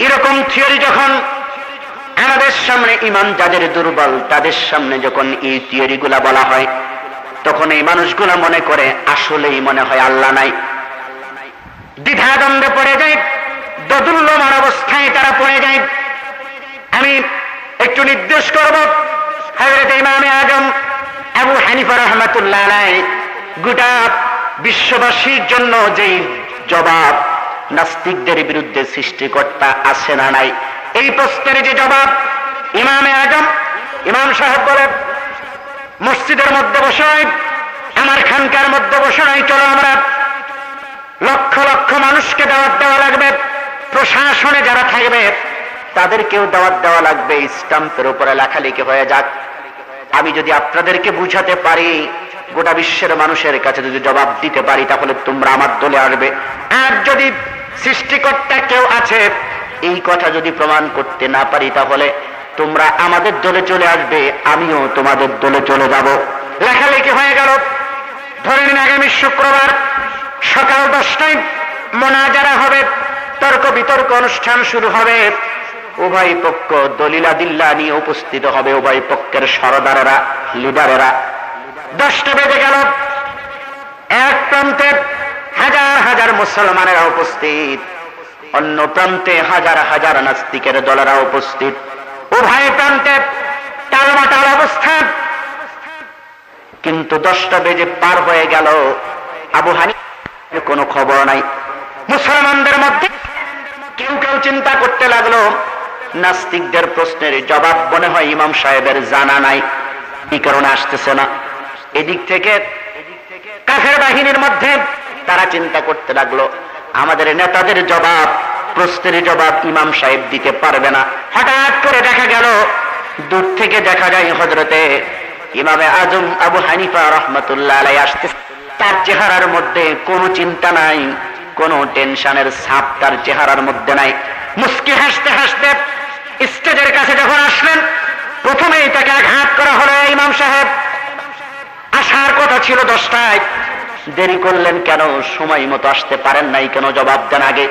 এরকম থিওরি যখন আমাদের সামনে, ইমান যাদের দুর্বল তাদের সামনে যখন এই থিওরি গুলা বলা হয়, তখন এই মানুষগুলা মনে করে আসলেই মনে হয় আল্লাহ নাই। দ্বিধাদ্বন্দ্বে পড়ে যায়, দোদুল্যমান অবস্থায় তারা পড়ে যায়। আমি একটু নির্দেশ করব, হযরত ইমামে আজম আবু হানিফা রাহমাতুল্লাহ আলাইহি গোটা বিশ্ববাসীর জন্য যেই জবাব নাস্তিকদের বিরুদ্ধে সৃষ্টিকর্তা আছে না নাই, এই প্রশ্নের যে জবাব ইমামে আজম, ইমাম সাহেব বলে, মসজিদের মধ্যে বসে নয়, আমার খানকার মধ্যে বসে নয়, চলো আমরা লক্ষ লক্ষ মানুষকে দাওয়াত দেওয়া লাগবে, প্রশাসনে যারা থাকবে তাদেরকেও দাওয়াত দেওয়া লাগবে, স্টাম্পের উপরে লেখালেখি হয়ে যাক। আমি যদি আপনাদেরকে বুঝাতে পারি, গোটা বিশ্বের মানুষের কাছে যদি জবাব দিতে পারি, তাহলে তোমরা আমার দলে আসবে। আর যদি সৃষ্টিকর্তা কেউ আছে এই কথা যদি প্রমাণ করতে না পারি, তাহলে তোমরা আমাদের দলে চলে আসবে, আমিও তোমাদের দলে চলে যাব। লেখালেখি হয়ে গেল। ধরে নিন আগামী শুক্রবার সকাল 10টায় মোনাজারা হবে, তর্ক বিতর্ক অনুষ্ঠান শুরু হবে। উভয় পক্ষ দলিলাদিল্লা নিয়ে উপস্থিত হবে, উভয় পক্ষের সরদারেরা, লিডারেরা। 10টা বেজে গেল। এক প্রান্তে হাজার হাজার মুসলমানেরা উপস্থিত, অন্য প্রান্তে হাজার হাজার নাস্তিকের দলেরা উপস্থিত। উভয় প্রান্তে টালমাটাল অবস্থা। কিন্তু 10টা বেজে পার হয়ে গেল, আবু হানিফার কোনো খবর নাই। মুসলমানদের মধ্যে কেউ কেউ চিন্তা করতে লাগলো, নাস্তিকদের প্রশ্নের জবাব মনে হয় ইমাম সাহেবের জানা নাই, কি কারণে আসতেছে না। এদিক থেকে কাফের বাহিনীর মধ্যে তারা চিন্তা করতে লাগলো, আমাদের নেতাদের জবাব, প্রশ্নের জবাব ইমাম সাহেব দিতে পারবে না। হঠাৎ করে দেখা গেল, দূর থেকে দেখা যায় হযরতে ইমামে আজম আবু হানিফা রাহমাতুল্লাহ আলাইহি আসতেছে। তার চেহারার মধ্যে কোনো চিন্তা নাই, কোনো টেনশনের ছাপ তার চেহারার মধ্যে নাই। মুস্কি হাসতে হাসতে স্টেজের কাছে যখন আসলেন, প্রথমেই তাকে আঘাত করা হলো, ইমাম সাহেব আসার কথা ছিল 10টায়, দেরি করলেন কেন? সময় মতো আসতে পারেন নাই কেন? জবাব দেন আগে।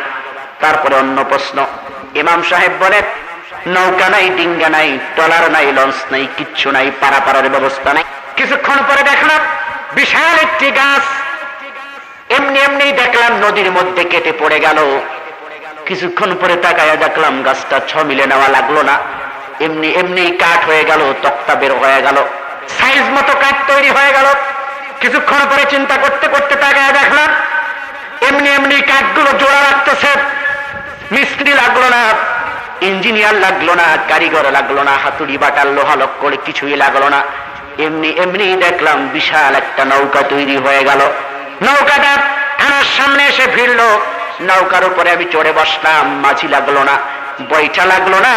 তারপরে অন্য প্রশ্ন। ইমাম সাহেব বলে, নৌকা নাই, ডিঙ্গা নাই, ট্রলার নাই, লঞ্চ নাই, কিচ্ছু নাই, পারাপারের ব্যবস্থা নাই। কিছুক্ষণ পরে দেখলাম বিশাল একটি গাছ এমনি এমনি দেখলাম নদীর মধ্যে কেটে পড়ে গেল। কিছুক্ষণ পরে তাকায়া দেখলাম গাছটা 6 মিলে নেওয়া লাগলো না, এমনি এমনি কাঠ হয়ে গেল, তক্তা বের হয়ে গেল, সাইজ মতো কাঠ তৈরি হয়ে গেল। কিছুক্ষণ পরে চিন্তা করতে করতে তাকায়া দেখলাম এমনি এমনি কাঠগুলো জোড়া রাখতেছে। মিস্ত্রি লাগলো না, ইঞ্জিনিয়ার লাগলো না, কারিগর লাগলো না, হাতুড়ি বাটার লোহা লক্কড় কিছুই লাগলো না। এমনি এমনি দেখলাম বিশাল একটা নৌকা তৈরি হয়ে গেল। নৌকাটা আমার সামনে এসে ভিড়লো। নৌকার উপরে আমি চড়ে বসলাম, মাঝি লাগলো না, বৈঠা লাগলো না,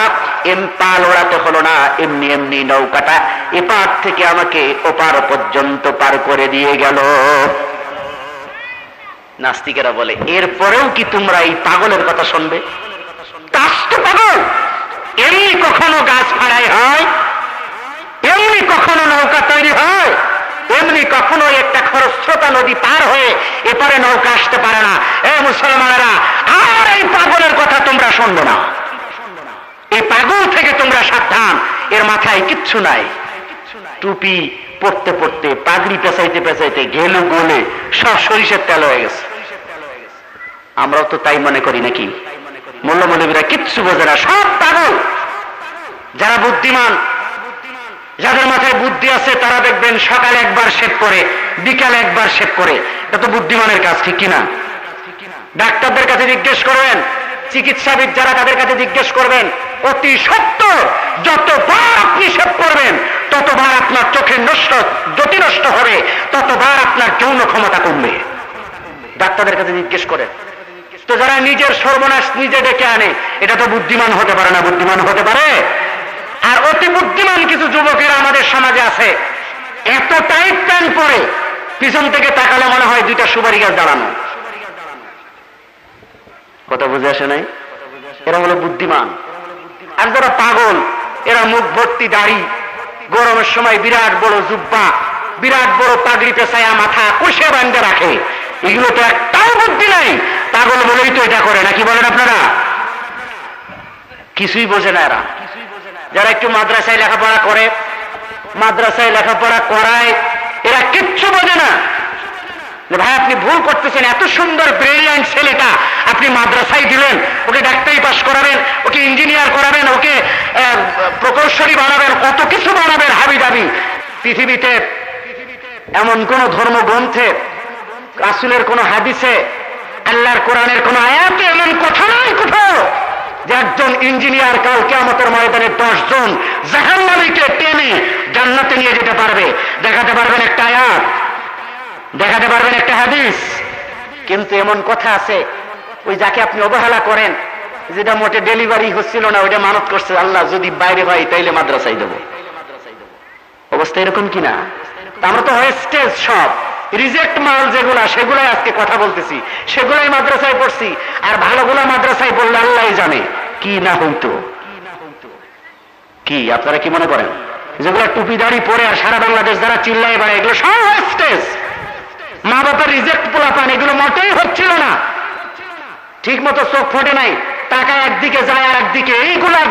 পাল ওড়াতে হলো না। এমনি এমনি নৌকাটা এপার থেকে আমাকে ওপার পর্যন্ত পার করে দিয়ে গেল। নাস্তিকেরা বলে, এরপরেও কি তোমরা এই পাগলের কথা শুনবে? পাগল এমনি কখনো গাছ ফাড়াই হয়? এমনি কখনো নৌকা তৈরি হয়? এমনি কখনো একটা খরস্রোতা নদী পার হয়ে এপারে নৌকা আসতে পারে না। এ মুসলমানেরা, আর এই পাগলের কথা তোমরা শুনবে না। এই পাগল থেকে তোমরা সাবধান। এর মাথায় কিচ্ছু নাই। টুপি পড়তে পড়তে, পাগড়ি পেঁচাইতে পেঁচাইতে গেলু গোলে সব সরিষার তেল হয়ে গেছে। আমরাও তো তাই মনে করি নাকি? মোল্লা মৌলবীরা কিচ্ছু বোঝে না, সব পাগল। যারা বুদ্ধিমান, যাদের মাথায় বুদ্ধি আছে, তারা দেখবেন সকালে একবার শেভ করে, বিকালে একবার শেভ করে। এটা তো বুদ্ধিমানের কাজ, ঠিক কিনা? ডাক্তারদের কাছে জিজ্ঞেস করবেন, চিকিৎসাবিদ যারা, তাদের কাছে জিজ্ঞেস করবেন, অতি সত্য যতবার আপনি শেভ করবেন ততবার আপনার চোখের জ্যোতি নষ্ট হবে, ততবার আপনার যৌন ক্ষমতা কমবে। ডাক্তারদের কাছে জিজ্ঞেস করেন। তো যারা নিজের সর্বনাশ নিজে ডেকে আনে, এটা তো বুদ্ধিমান হতে পারে না। বুদ্ধিমান হতে পারে? আর অতি বুদ্ধিমান কিছু যুবকেরা আমাদের সমাজে আছে, এত টাইট প্যান্ট পরে, পিছন থেকে তাকালে মনে হয় দুইটা সুপারি গাছ দাঁড়ানো। কথা বুঝে আসে নাই? এরা হলো বুদ্ধিমান। আর যারা পাগল, এরা মুখ ভর্তি দাড়ি, গরমের সময় বিরাট বড় জুব্বা, বিরাট বড় পাগড়ি পেঁচায়া মাথা কষে বাঁধে রাখে। এগুলো তো একটাও বুদ্ধি নাই, পাগল বলেই তো এটা করে, নাকি বলেন আপনারা? কিছুই বোঝে না এরা। যারা একটু মাদ্রাসায় লেখাপড়া করে, মাদ্রাসায় লেখাপড়া করায়, এরা কিচ্ছু বোঝে না। ভাই আপনি ভুল করতেছেন, এত সুন্দর ব্রিলিয়ান্ট ছেলেটা আপনি মাদ্রাসায় দিলেন, ওকে ডাক্তারি পাস করাবেন, ওকে ইঞ্জিনিয়ার করাবেন, ওকে প্রকৌশলী বানাবেন, কত কিছু বানাবেন হাবি দাবি। পৃথিবীতে এমন কোন ধর্মগ্রন্থে, রাসূলের কোন হাদিসে, আল্লাহর কোরআনের কোন আয়াতে এমন কথা নাই কোথাও যে একজন ইঞ্জিনিয়ার কাল কিয়ামতের ময়দানে 10 জন জাহান্নামীকে টেনে জান্নাতে নিয়ে যেতে পারবে। দেখাতে পারবেন একটা আয়াত, দেখাতে পারবেন একটা হাদিস? কিন্তু এমন কথা আছে, ওই যাকে আপনি অবহেলা করেন, যেটা মোটে ডেলিভারি হচ্ছিল না, ওইটা মানত করছে, আল্লাহ যদি বাইরে হয় তাইলে মাদ্রাসায় দেবো। অবস্থা এরকম কিনা? আমরা তো ওয়েস্টেজ সব রিজেক্ট মাল যেগুলা, সেগুলাই আজকে কথা বলতেছি, সেগুলাই মাদ্রাসায় পড়ছি। আর ভালোগুলা মাদ্রাসায় পড়লে আল্লাহ জানে কি না হইতো। কি আপনারা কি মনে করেন? যেগুলা টুপি দাড়ি পরে আর সারা বাংলাদেশ যারা চিল্লায় বেড়ায়, এগুলো সব ওয়েস্টেজ। মা বাবার রিজেক্ট পোলা পান, এগুলো মোটেই হচ্ছিল না, ঠিক মতো চোখ ফোটে নাই, টাকা একদিকে যায় আর একদিকে। এইগুলা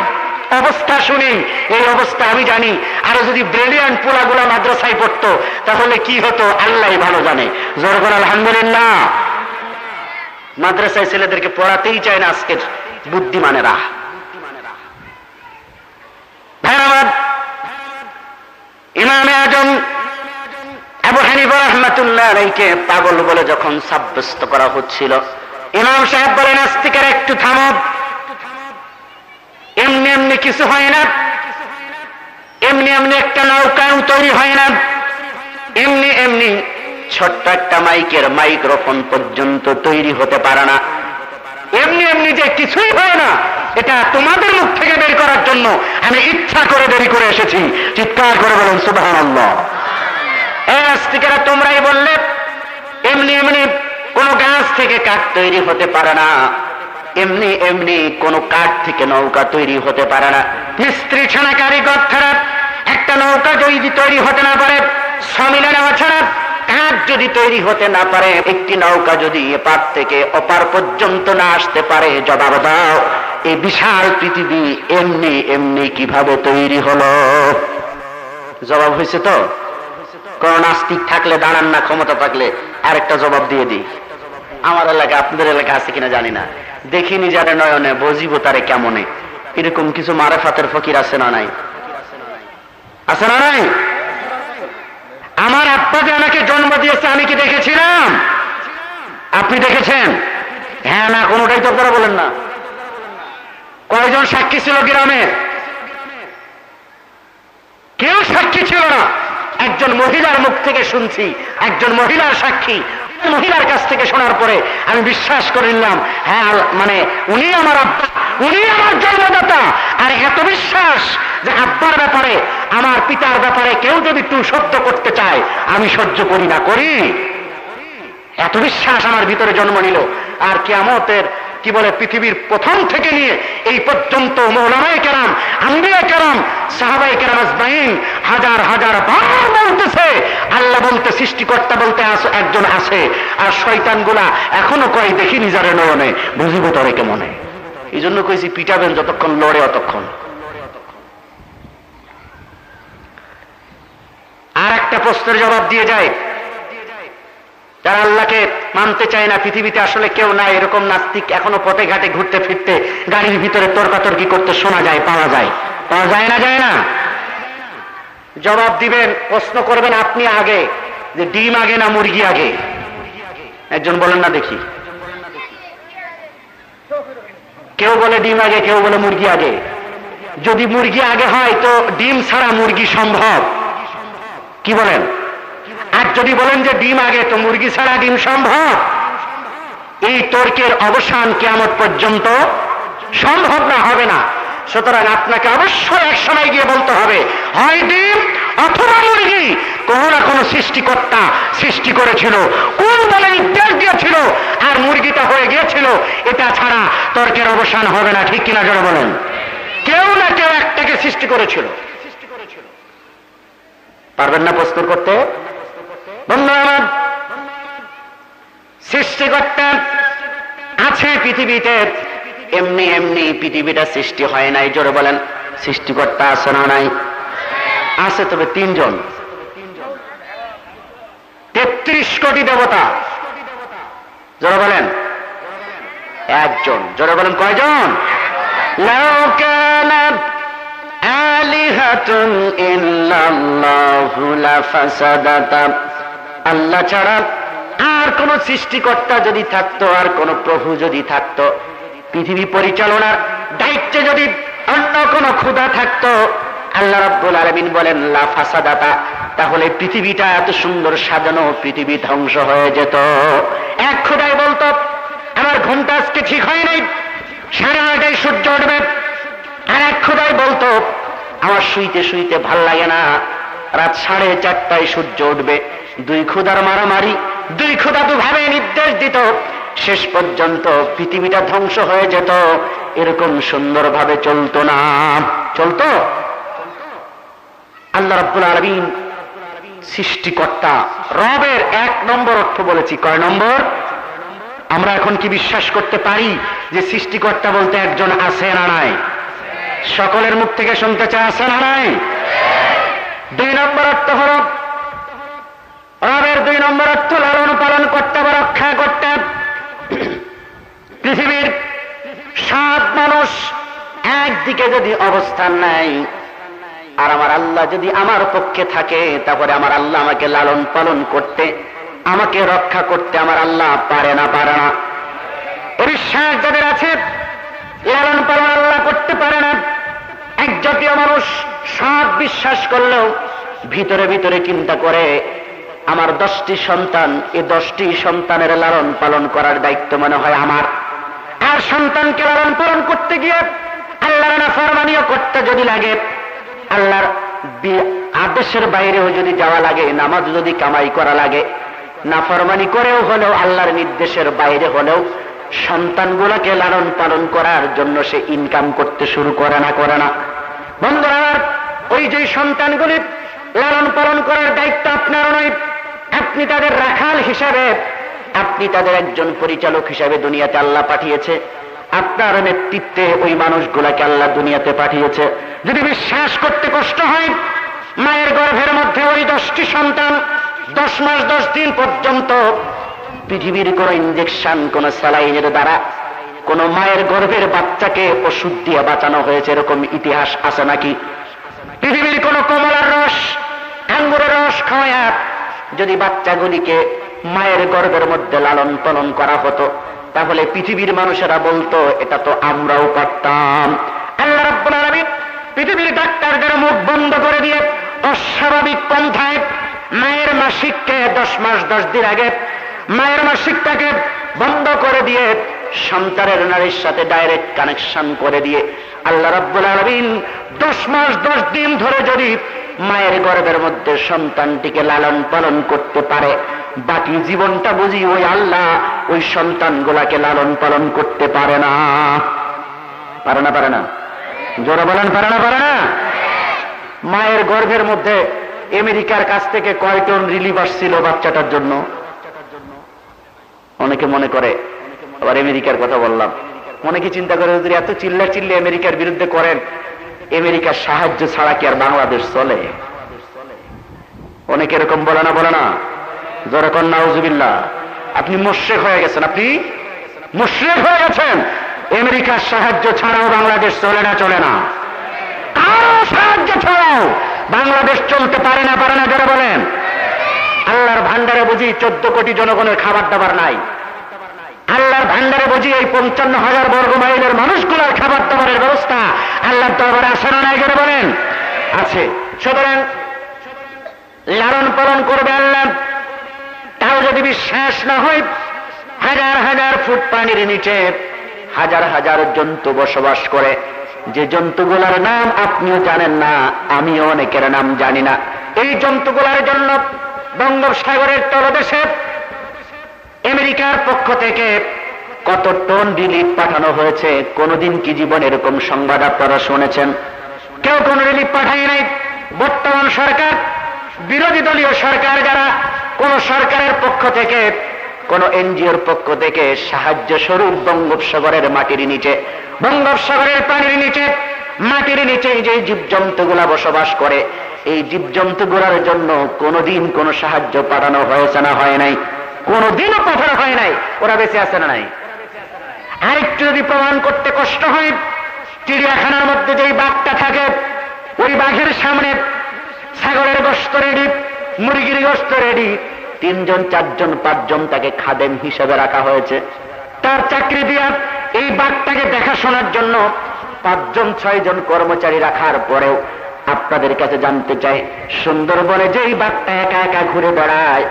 অবস্থা শুনি, এই অবস্থা আমি জানি। আরো যদি ব্রিলিয়ান্ট পোলাগুলা মাদ্রাসায় পড়তো তাহলে কি হতো আল্লাহ ভালো জানে। জোর করে আলহামদুলিল্লাহ। মাদ্রাসায় ছেলেদেরকে পড়াতেই চায় না আজকের বুদ্ধিমানেরা। ভাইরাবাদ, ইমামে আজম আবু হানিফা রাহমাতুল্লাহ আলাইহিকে পাগল বলে যখন সাব্যস্ত করা হচ্ছিল, ইমাম সাহেব বলেন, আস্তিকার একটু থামো, এমনি এমনি কিছু হয় না, এমনি এমনি একটা নৌকাও তৈরি হয় না, এমনি এমনি ছোট্ট একটা মাইকের মাইক্রোফোন পর্যন্ত তৈরি হতে পারে না, এমনি এমনি যে কিছুই হয় না, এটা তোমাদের মুখ থেকে বের করার জন্য আমি ইচ্ছা করে দেরি করে এসেছি। চিৎকার করে বলেন সুবহানাল্লাহ। এই আস্তিকেরা তোমরাই বললে এমনি এমনি কোন গাছ থেকে কাঠ তৈরি হতে পারে না, এমনি এমনি কোন কাঠ থেকে নৌকা তৈরি হতে পারে না। মিস্ত্রি ছাড়া, কারিগর ছাড়া একটা নৌকা যদি তৈরি হতে না পারে, শ্রমিক নেওয়া ছাড়া কাঠ যদি তৈরি হতে না পারে, একটি নৌকা যদি এপার থেকে ওপার পর্যন্ত না আসতে পারে, জবাব দাও এই বিশাল পৃথিবী এমনি এমনি কিভাবে তৈরি হলো? জবাব হয়েছে তো? কোন নাস্তিক থাকলে দাঁড়ান না, ক্ষমতা থাকলে আরেকটা জবাব দিয়ে দিই। আমার এলাকা, আপনাদের এলাকা আছে কিনা জানি না, দেখিনি যারা নয়নে বুঝিব তারে কেমনে, এরকম কিছু মারেফাতের ফকির আছে না নাই? আছে না নাই? আমার আব্বা যে আমাকে জন্ম দিয়েছে আমি কি দেখেছিলাম? আপনি দেখেছেন? হ্যাঁ না কোনোটাই তো আপনারা বলেন না। কয়জন সাক্ষী ছিল গ্রামে? কেউ সাক্ষী ছিল না। একজন মহিলার মুখ থেকে শুনছি, একজন মহিলার সাক্ষী। মহিলার কাছ থেকে শোনার পরে আমি বিশ্বাস করে নিলাম, হ্যাঁ মানে উনি আমার আব্বা, উনি আমার জন্মদাতা। আর এত বিশ্বাস যে আব্বার ব্যাপারে, আমার পিতার ব্যাপারে কেউ যদি একটু শব্দ করতে চায় আমি সহ্য করি না, করি। এত বিশ্বাস আমার ভিতরে জন্ম নিল। আর কিয়ামতের কি বলে পৃথিবীর প্রথম থেকে নিয়ে এই পর্যন্ত মাওলানায়ে কেরাম, আম্বিয়ায়ে কেরাম, সাহাবায়ে কেরাম আজমাইন হাজার হাজার বার বলতেছে, আল্লাহ বলতে, সৃষ্টিকর্তা বলতে একজন আছে। আর শয়তানগুলা এখনো কয় দেখি নিজের নয়নে, বুঝিব তরে কেমনে। এই জন্য কইছি পিটাবেন যতক্ষণ লড়ে অতক্ষণ। আর একটা প্রশ্নের জবাব দিয়ে যায়, যারা আল্লাহকে মানতে চায় না, পৃথিবীতে আসলে কেউ নাই, এরকম নাস্তিক এখনো পথে ঘাটে ঘুরতে ফিরতে, গাড়ির ভিতরে তর্কাতর্কি করতে শোনা যায়, পাওয়া যায়, পাওয়া যায় না, যায় না? জবাব দিবেন, প্রশ্ন করবেন আপনি আগে, যে ডিম আগে না মুরগি আগে? একজন বলেন না দেখি। কেউ বলে ডিম আগে, কেউ বলে মুরগি আগে। যদি মুরগি আগে হয় তো ডিম ছাড়া মুরগি সম্ভব, কি বলেন? আর যদি বলেন যে ডিম আগে তো মুরগি ছাড়া ডিম সম্ভব, এই তর্কের অবসান কিয়ামত পর্যন্ত সম্ভব না, হবে না। সুতরাং আপনাকে অবশ্যই এক সময় গিয়ে বলতে হবে, হয় ডিম অথবা মুরগি। কোন না কোনো সৃষ্টিকর্তা সৃষ্টি করেছিল, কোন বলে নির্দেশ দিয়েছিল, আর মুরগিটা হয়ে গিয়েছিল, এটা ছাড়া তর্কের অবসান হবে না। ঠিক কিনা জোরে বলেন? কেউ না কেউ একটাকে সৃষ্টি করেছিল। পারবেন না প্রস্তুত করতে? বন্ধু আমার, সৃষ্টিকর্তা আছে পৃথিবীতে, এমনি এমনি পৃথিবীটা সৃষ্টি হয় নাই। জোরে বলেন, সৃষ্টিকর্তা আছে না নাই? আছে, তবে তিনজন। 33 কোটি দেবতা। জোরে বলেন, একজন। জোরে বলেন, কয়জন? লাউ কানা আলিহাতুন ইল্লাল্লাহু লাফাসাদাতা। আল্লাহ ছাড়া আর কোন সৃষ্টিকর্তা যদি থাকতো, আর কোন প্রভু যদি থাকতো, পৃথিবী পরিচালনার দায়িত্বে যদি অন্য কোন খোদা থাকতো, আল্লাহ রাব্বুল আলামিন বলেন লা ফাসাদাতা, তাহলে পৃথিবীটা এত সুন্দর সাজানো পৃথিবী ধ্বংস হয়ে যেত। এক খোদাই বলতো, আমার ঘুমটা আজকে ঠিক হয় নাই, 9:30টায় সূর্য উঠবে। আর এক খোদাই বলতো, আমার শুইতে শুইতে ভাল লাগে না, রাত 4:30টায় সূর্য উঠবে। দুই খোদার মারামারি, দুই খোদা দুভাবে নির্দেশ দিত, শেষ পর্যন্ত পৃথিবীটা ধ্বংস হয়ে যেত। এরকম সুন্দরভাবে চলতো না? চলতো? আল্লাহ রাব্বুল আলামিন সৃষ্টিকর্তা। রবের 1 নম্বর অর্থ বলেছি। কয় নম্বর? আমরা এখন কি বিশ্বাস করতে পারি যে সৃষ্টিকর্তা বলতে একজন আছে না নাই? সকলের মুখ থেকে শুনতে চায়, আছে না নাই? 2 নম্বর অর্থ হল, রবের 2 নম্বর অর্থ লালন পালন করতে বা রক্ষা করতে। পৃথিবীর 7 মানুষ একদিকে যদি অবস্থান নেয়, আর আমার আল্লাহ যদি আমার পক্ষে থাকে, তারপরে আমার আল্লাহ আমাকে লালন পালন করতে, আমাকে রক্ষা করতে আমার আল্লাহ পারে না? পারে না? বিশ্বাস যাদের আছে, লালন পালন আল্লাহ করতে পারে না। এক জাতীয় মানুষ সব বিশ্বাস করলেও ভিতরে ভিতরে চিন্তা করে, আমার 10টি সন্তান, এই 10টি সন্তানের লালন পালন করার দায়িত্ব মনে হয় আমার। আর সন্তানকে লালন পালন করতে গিয়ে আল্লাহর নাফরমানিও করতে যদি লাগে, আল্লাহর আদেশের বাইরেও যদি যাওয়া লাগে, নামাজ যদি কামাই করা লাগে, নাফরমানি করেও হলেও, আল্লাহর নির্দেশের বাইরে হলেও সন্তানগুলোকে লালন পালন করার জন্য সে ইনকাম করতে শুরু করে না? করে না? বন্ধুরা, ওই যে সন্তানগুলি লালন পালন করার দায়িত্ব আপনার নয়। আপনি তাদের রাখাল হিসাবে, আপনি তাদের একজন পরিচালক হিসাবে দুনিয়াতে আল্লাহ পাঠিয়েছে। আপনার নেতৃত্বে ওই মানুষগুলাকে আল্লাহ দুনিয়াতে পাঠিয়েছে। যদি বিশ্বাস করতে কষ্ট হয়, মায়ের গর্ভের মধ্যে ওই 10টি সন্তান 10 মাস 10 দিন পর্যন্ত পৃথিবীর কোন ইঞ্জেকশন, কোন স্যালাইনের দ্বারা কোন মায়ের গর্ভের বাচ্চাকে ওষুধ দিয়ে বাঁচানো হয়েছে, এরকম ইতিহাস আছে নাকি? পৃথিবীর কোন কমলার রস, আঙ্গুরের রস খাওয়া যদি বাচ্চাগুলিকে মায়ের গর্ভের মধ্যে লালন পালন করা হতো, তাহলে পৃথিবীর মানুষেরা বলতো এটা তো আমরাও পারতাম। আল্লাহ রাব্বুল আলামিন পৃথিবীর ডাক্তারদের মুখ বন্ধ করে দিয়ে অস্বাভাবিক পন্থায় মায়ের মাসিককে 10 মাস 10 দিন আগে মায়ের মাসিকটাকে বন্ধ করে দিয়ে সন্তানের নারীর সাথে ডাইরেক্ট কানেকশন করে দিয়ে আল্লাহ রাব্বুল আলামিন 10 মাস 10 দিন ধরে যদি মায়ের গর্ভের মধ্যে সন্তানটিকে লালন পালন করতে পারে, বাকি জীবনটা বুঝি ওই আল্লাহ ওই সন্তানগুলাকে লালন পালন করতে পারে না? পারে না? পারে না? জোরে বলেন, পারে না? পারে না? মায়ের গর্ভের মধ্যে আমেরিকার কাছ থেকে কয় টন রিলিফ আসছিল বাচ্চাটার জন্য? অনেকে মনে করে, আবার আমেরিকার কথা বললাম, অনেকে চিন্তা করে যদি এত চিল্লা আমেরিকার বিরুদ্ধে করেন, আমেরিকার সাহায্য ছাড়া কি আর বাংলাদেশ চলে? অনেকে এরকম বলে না? বলে না? জোরে কর নাউজুবিল্লাহ। আপনি মুশরিক হয়ে গেছেন, আপনি মুশরিক হয়ে গেছেন। আমেরিকার সাহায্য ছাড়াও বাংলাদেশ চলে না? চলে না? কারো সাহায্য ছাড়াও বাংলাদেশ চলতে পারে না? পারে না? জোরে বলেন। আল্লাহর ভান্ডারে বুঝি 14 কোটি জনগণের খাবার দাবার নাই? আল্লাহর ভান্ডারে বুঝি এই 55,000 বর্গ মাইলের মানুষগুলোর খাবার দাবারের ব্যবস্থা আল্লাহর দরবারে আছে না নাই? জোরে বলেন, আছে। সুতরাং লালন পালন করবে আল্লাহ, তাও যদি বিশ্বাস না হয়, হাজার হাজার ফুট পানির নিচে হাজার হাজার জন্তু বসবাস করে, যে জন্তুগুলোর নাম আপনিও জানেন না, আমিও অনেকের নাম জানি না। এই জন্তুগুলার জন্য বঙ্গোপসাগরের তলদেশে আমেরিকার পক্ষ থেকে কত টন রিলিফ পাঠানো হয়েছে। কোনদিন কি জীবনে এরকম সংবাদ আপনারা শুনেছেন? কেউ কোন রিলিফ পাঠায় নাই। বর্তমান সরকার, বিরোধী দলীয় সরকার, যারা কোন সরকারের পক্ষ থেকে, কোন এনজিওর পক্ষ থেকে সাহায্য স্বরূপ বঙ্গোপসাগরের মাটির নিচে, বঙ্গোপসাগরের পানির নিচে, মাটির নিচে যে জীবজন্তুগুলা বসবাস করে, এই জীবজন্তুগুলার জন্য কোনদিন কোন সাহায্য পাঠানো হয়েছে না হয় নাই? কোনদিনও পাঠানো হয় নাই। ওরা বেঁচে আছে না নাই? আরেকটু যদি প্রমাণ করতে কষ্ট হয়, চিড়িয়াখানার মধ্যে যেই বাঘটা থাকে, ওই বাঘের সামনে ছাগলের গোশত রেডি, মুরগির গোশত রেডি, 3 জন 4 জন 5 জন তাকে খাদেম হিসেবে রাখা হয়েছে। তার চাকরি দিয়া এই বাঘটাকে দেখাশোনার জন্য 5 জন 6 জন কর্মচারী রাখার পরেও আপনাদের কাছে জানতে চাই, সুন্দরবনে যে এই বাঘটা একা একা ঘুরে বেড়ায়,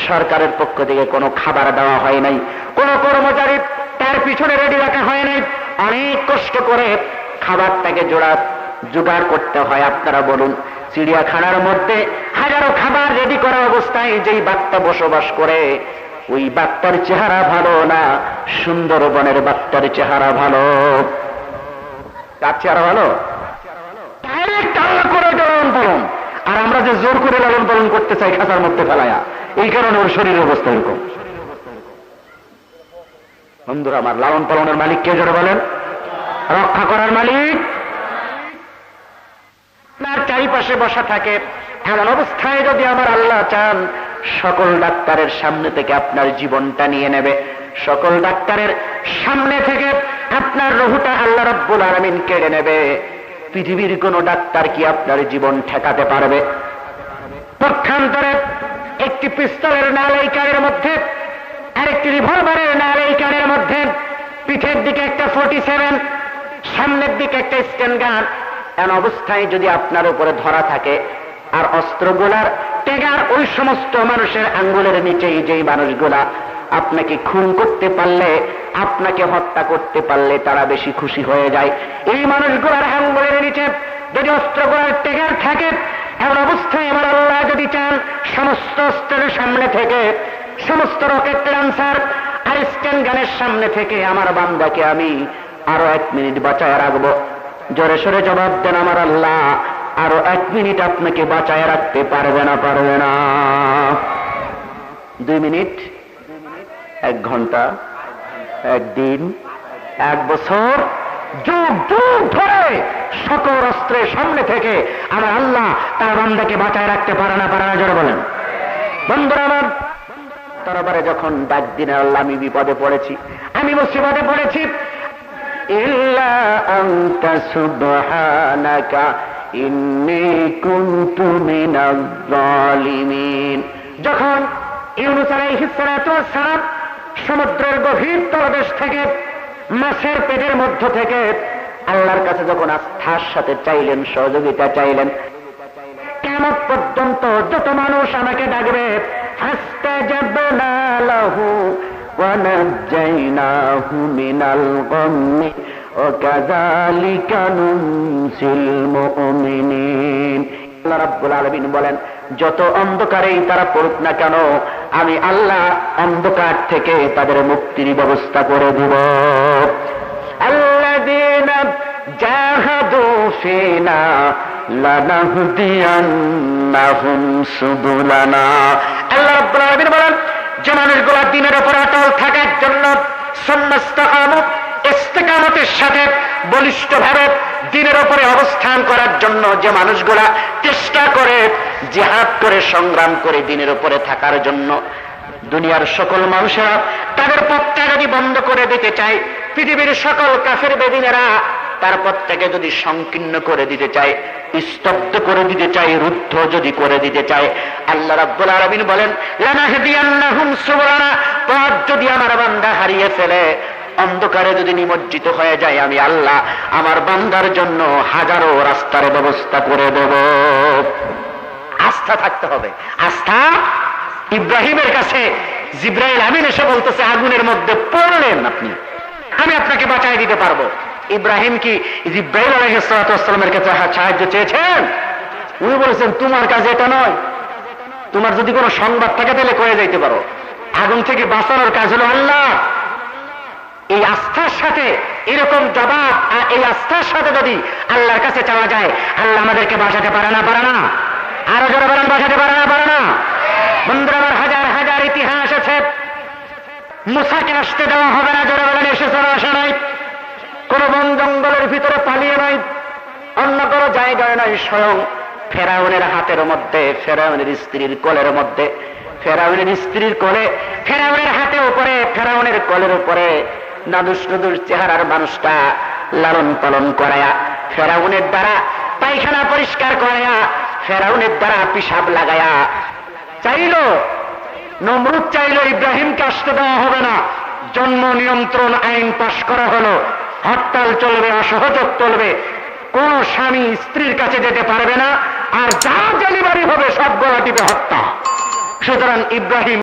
সরকারের পক্ষ থেকে কোনো খাবার দেওয়া হয় নাই, কোনো কর্মচারী তার পিছনে রেডি রাখা হয় নাই। অনেক কষ্ট করে খাবারটাকে জোগাড় করতে হয়। আপনারা বলুন, চিড়িয়াখানার মধ্যে হাজারো খাবার রেডি করা অবস্থায় যেই বাঘটা বসবাস করে, ওই বাঘটার চেহারা ভালো না সুন্দরবনের বাঘটার চেহারা ভালো? কার চেহারা ভালো? লালন পালন। আর আমরা যে জোর করে লালন পালন করতে চাই খাঁচার মধ্যে ফেলায়া, এই কারণে ওর শরীরের অবস্থা এরকম। বন্ধুরা আমার, লালন পালনের মালিক কে জোরে বলেন? রক্ষা করার মালিক। আপনার চারিপাশে বসা থাকে, এমন অবস্থায় যদি আমার আল্লাহ চান, সকল ডাক্তারের সামনে থেকে আপনার জীবনটা নিয়ে নেবে, সকল ডাক্তারের সামনে থেকে আপনার রুহটা আল্লাহ রাব্বুল আলামিন কেড়ে নেবে। পৃথিবীর কোন ডাক্তার কি আপনার জীবন ঠেকাতে পারবে? পক্ষান্তরে একটি পিস্তলের নাল এই কানের মধ্যে, আরেকটি রিভলভারের নাল এই কানের মধ্যে, পিঠের দিকে একটা 47, সামনের দিকে একটা স্ট্যান্ড গান, এমন অবস্থায় যদি আপনার উপরে ধরা থাকে, আর অস্ত্রগুলার টেগার ওই সমস্ত মানুষের আঙ্গুলের নিচেই, যেই মানুষগুলা আপনাকে খুন করতে পারলে, আপনাকে হত্যা করতে পারলে তারা বেশি খুশি হয়ে যায়, এই মানুষগুলার আঙ্গুলের নিচে যদি অস্ত্রগুলার টেগার থাকে, এমন অবস্থায় আমার আল্লাহ যদি চান, সমস্ত অস্ত্রের সামনে থেকে, সমস্ত রকেট লঞ্চার আর স্ট্যান্ড গানের সামনে থেকে আমার বান্দাকে আমি আরো 1 মিনিট বাঁচায় রাখবো। জোরে সোরে জবাব দেন আমার আল্লাহ আরো 1 মিনিট আপনাকে বাঁচায় রাখতে পারবে না? পারবে না। 2 মিনিট, 1 ঘন্টা, 1 দিন, 1 বছর, যুগ যুগ ধরে সকল অস্ত্রের সামনে থেকে আমার আল্লাহ তার বান্দাকে বাঁচায় রাখতে পারে না? পারে না? জোরে বলেন। বন্ধুরা আমার, তারপরে যখন ডাক দিনে আল্লাহ আমি বিপদে পড়েছি, আমি মুসিবতে পড়েছি, ইল্লা আনতা সুবহানাকা ইন্নী কুনতু মিনাজ জালিমিন, যখন ইউনূস আলাইহিস সালাতু ওয়াস সালাম সমুদ্রের গভীর তলদেশ থেকে, মাছের পেটের মধ্য থেকে আল্লাহর কাছে যখন আস্থার সাথে চাইলেন, সহযোগিতা চাইলেন, কিয়ামত পর্যন্ত যত মানুষ আমাকে ডাকবে, ফাস্তাজাবনা লাহু ওয়া নাজ্জাইনাহু মিনাল গাম্মি ওয়া কাযালিকা নুনসিল মুমিনিন। আল্লাহ রাব্বুল আলামিন বলেন, যত অন্ধকারেই তারা পড়ুক না কেন, আমি আল্লাহ অন্ধকার থেকে তাদের মুক্তির ব্যবস্থা করে দেব। আল্লাযীনা জাহাদু ফিনা লানাহদিয়ান্নাহুম সুবুলানা। আল্লাহ রাব্বুল আলামিন বলেন, যে মানুষগুলো দ্বীনের উপর অটল থাকার জন্য, ইস্তেকামতের সাথে বলিষ্ঠভাবে দ্বীনের উপরে অবস্থান করার জন্য যে মানুষগুলা চেষ্টা করে, জিহাদ করে, সংগ্রাম করে দ্বীনের উপরে থাকার জন্য, দুনিয়ার সকল মানুষেরা তাদের পথটা যদি বন্ধ করে দিতে চায়, পৃথিবীর সকল কাফের বেদিনেরা তার পথটাকে যদি সংকীর্ণ করে দিতে চায়, স্তব্ধ করে দিতে চায়, রুদ্ধ যদি করে দিতে চায়, আল্লাহ রাব্বুল আলামিন বলেন, লানাহদিয়ান্নাহুম সুবুলানা, পথ যদি আমার বান্দা হারিয়ে ফেলে, অন্ধকারে যদি নিমজ্জিত হয়ে যায়, আমি আল্লাহ আমার বান্দার জন্য হাজারো রাস্তার ব্যবস্থা করে দেব। আস্থা থাকতে হবে, আস্থা। ইব্রাহিমের কাছে জিবরাইল আমিন এসে বলতেছে, আগুনের মধ্যে পড়লেন আপনি, আমি আপনাকে বাঁচাই দিতে পারবো। ইব্রাহিম কি জিবরাইল আলাইহিস সালাতু ওয়াস সালামের কাছে সাহায্য চেয়েছেন? উনি বলেছেন তোমার কাজ এটা নয়, তোমার যদি কোনো সংবাদ থাকে তাহলে কয়ে যাইতে পারো, আগুন থেকে বাঁচানোর কাজ হলো আল্লাহ। এই আস্থার সাথে এরকম জবাব আর এই আস্থার সাথে যদি আল্লাহর কাছে চাওয়া যায়, আল্লাহ আমাদেরকে বাঁচাতে পারে না? পারে না? আরো জোরে বলেন, বাঁচাতে পারে না? পারে না? বন্ধুরা আমার, হাজার হাজার ইতিহাস আছে। মুসাকে আসতে দেওয়া হবে না, জোরে বলেন, এসেছে না আসে নাই? কোন বন জঙ্গলের ভিতরে পালিয়ে নাই, অন্য কোনো জায়গায় নাই, স্বয়ং ফেরাউনের হাতের মধ্যে, ফেরাউনের স্ত্রীর কোলের মধ্যে, ফেরাউনের স্ত্রীর কোলে, ফেরাউনের হাতে উপরে, ফেরাউনের কোলের উপরে নাদুস নুদুস চেহারার মানুষটা লালন পালন করায়া, ফেরাউনের দ্বারা পায়খানা পরিষ্কার করায়া, ফেরাউনের দ্বারা পিসাব লাগায়া চাইল, নমরুদ চাইল ইব্রাহিমকে আসতে দেওয়া হবে না, জন্ম নিয়ন্ত্রণ আইন পাশ করা হলো, হরতাল চলবে, অসহযোগ চলবে, কোন স্বামী স্ত্রীর কাছে যেতে পারবে না, আর যা ডেলিভারি হবে সব গলা টিপে হত্যা। সুতরাং ইব্রাহিম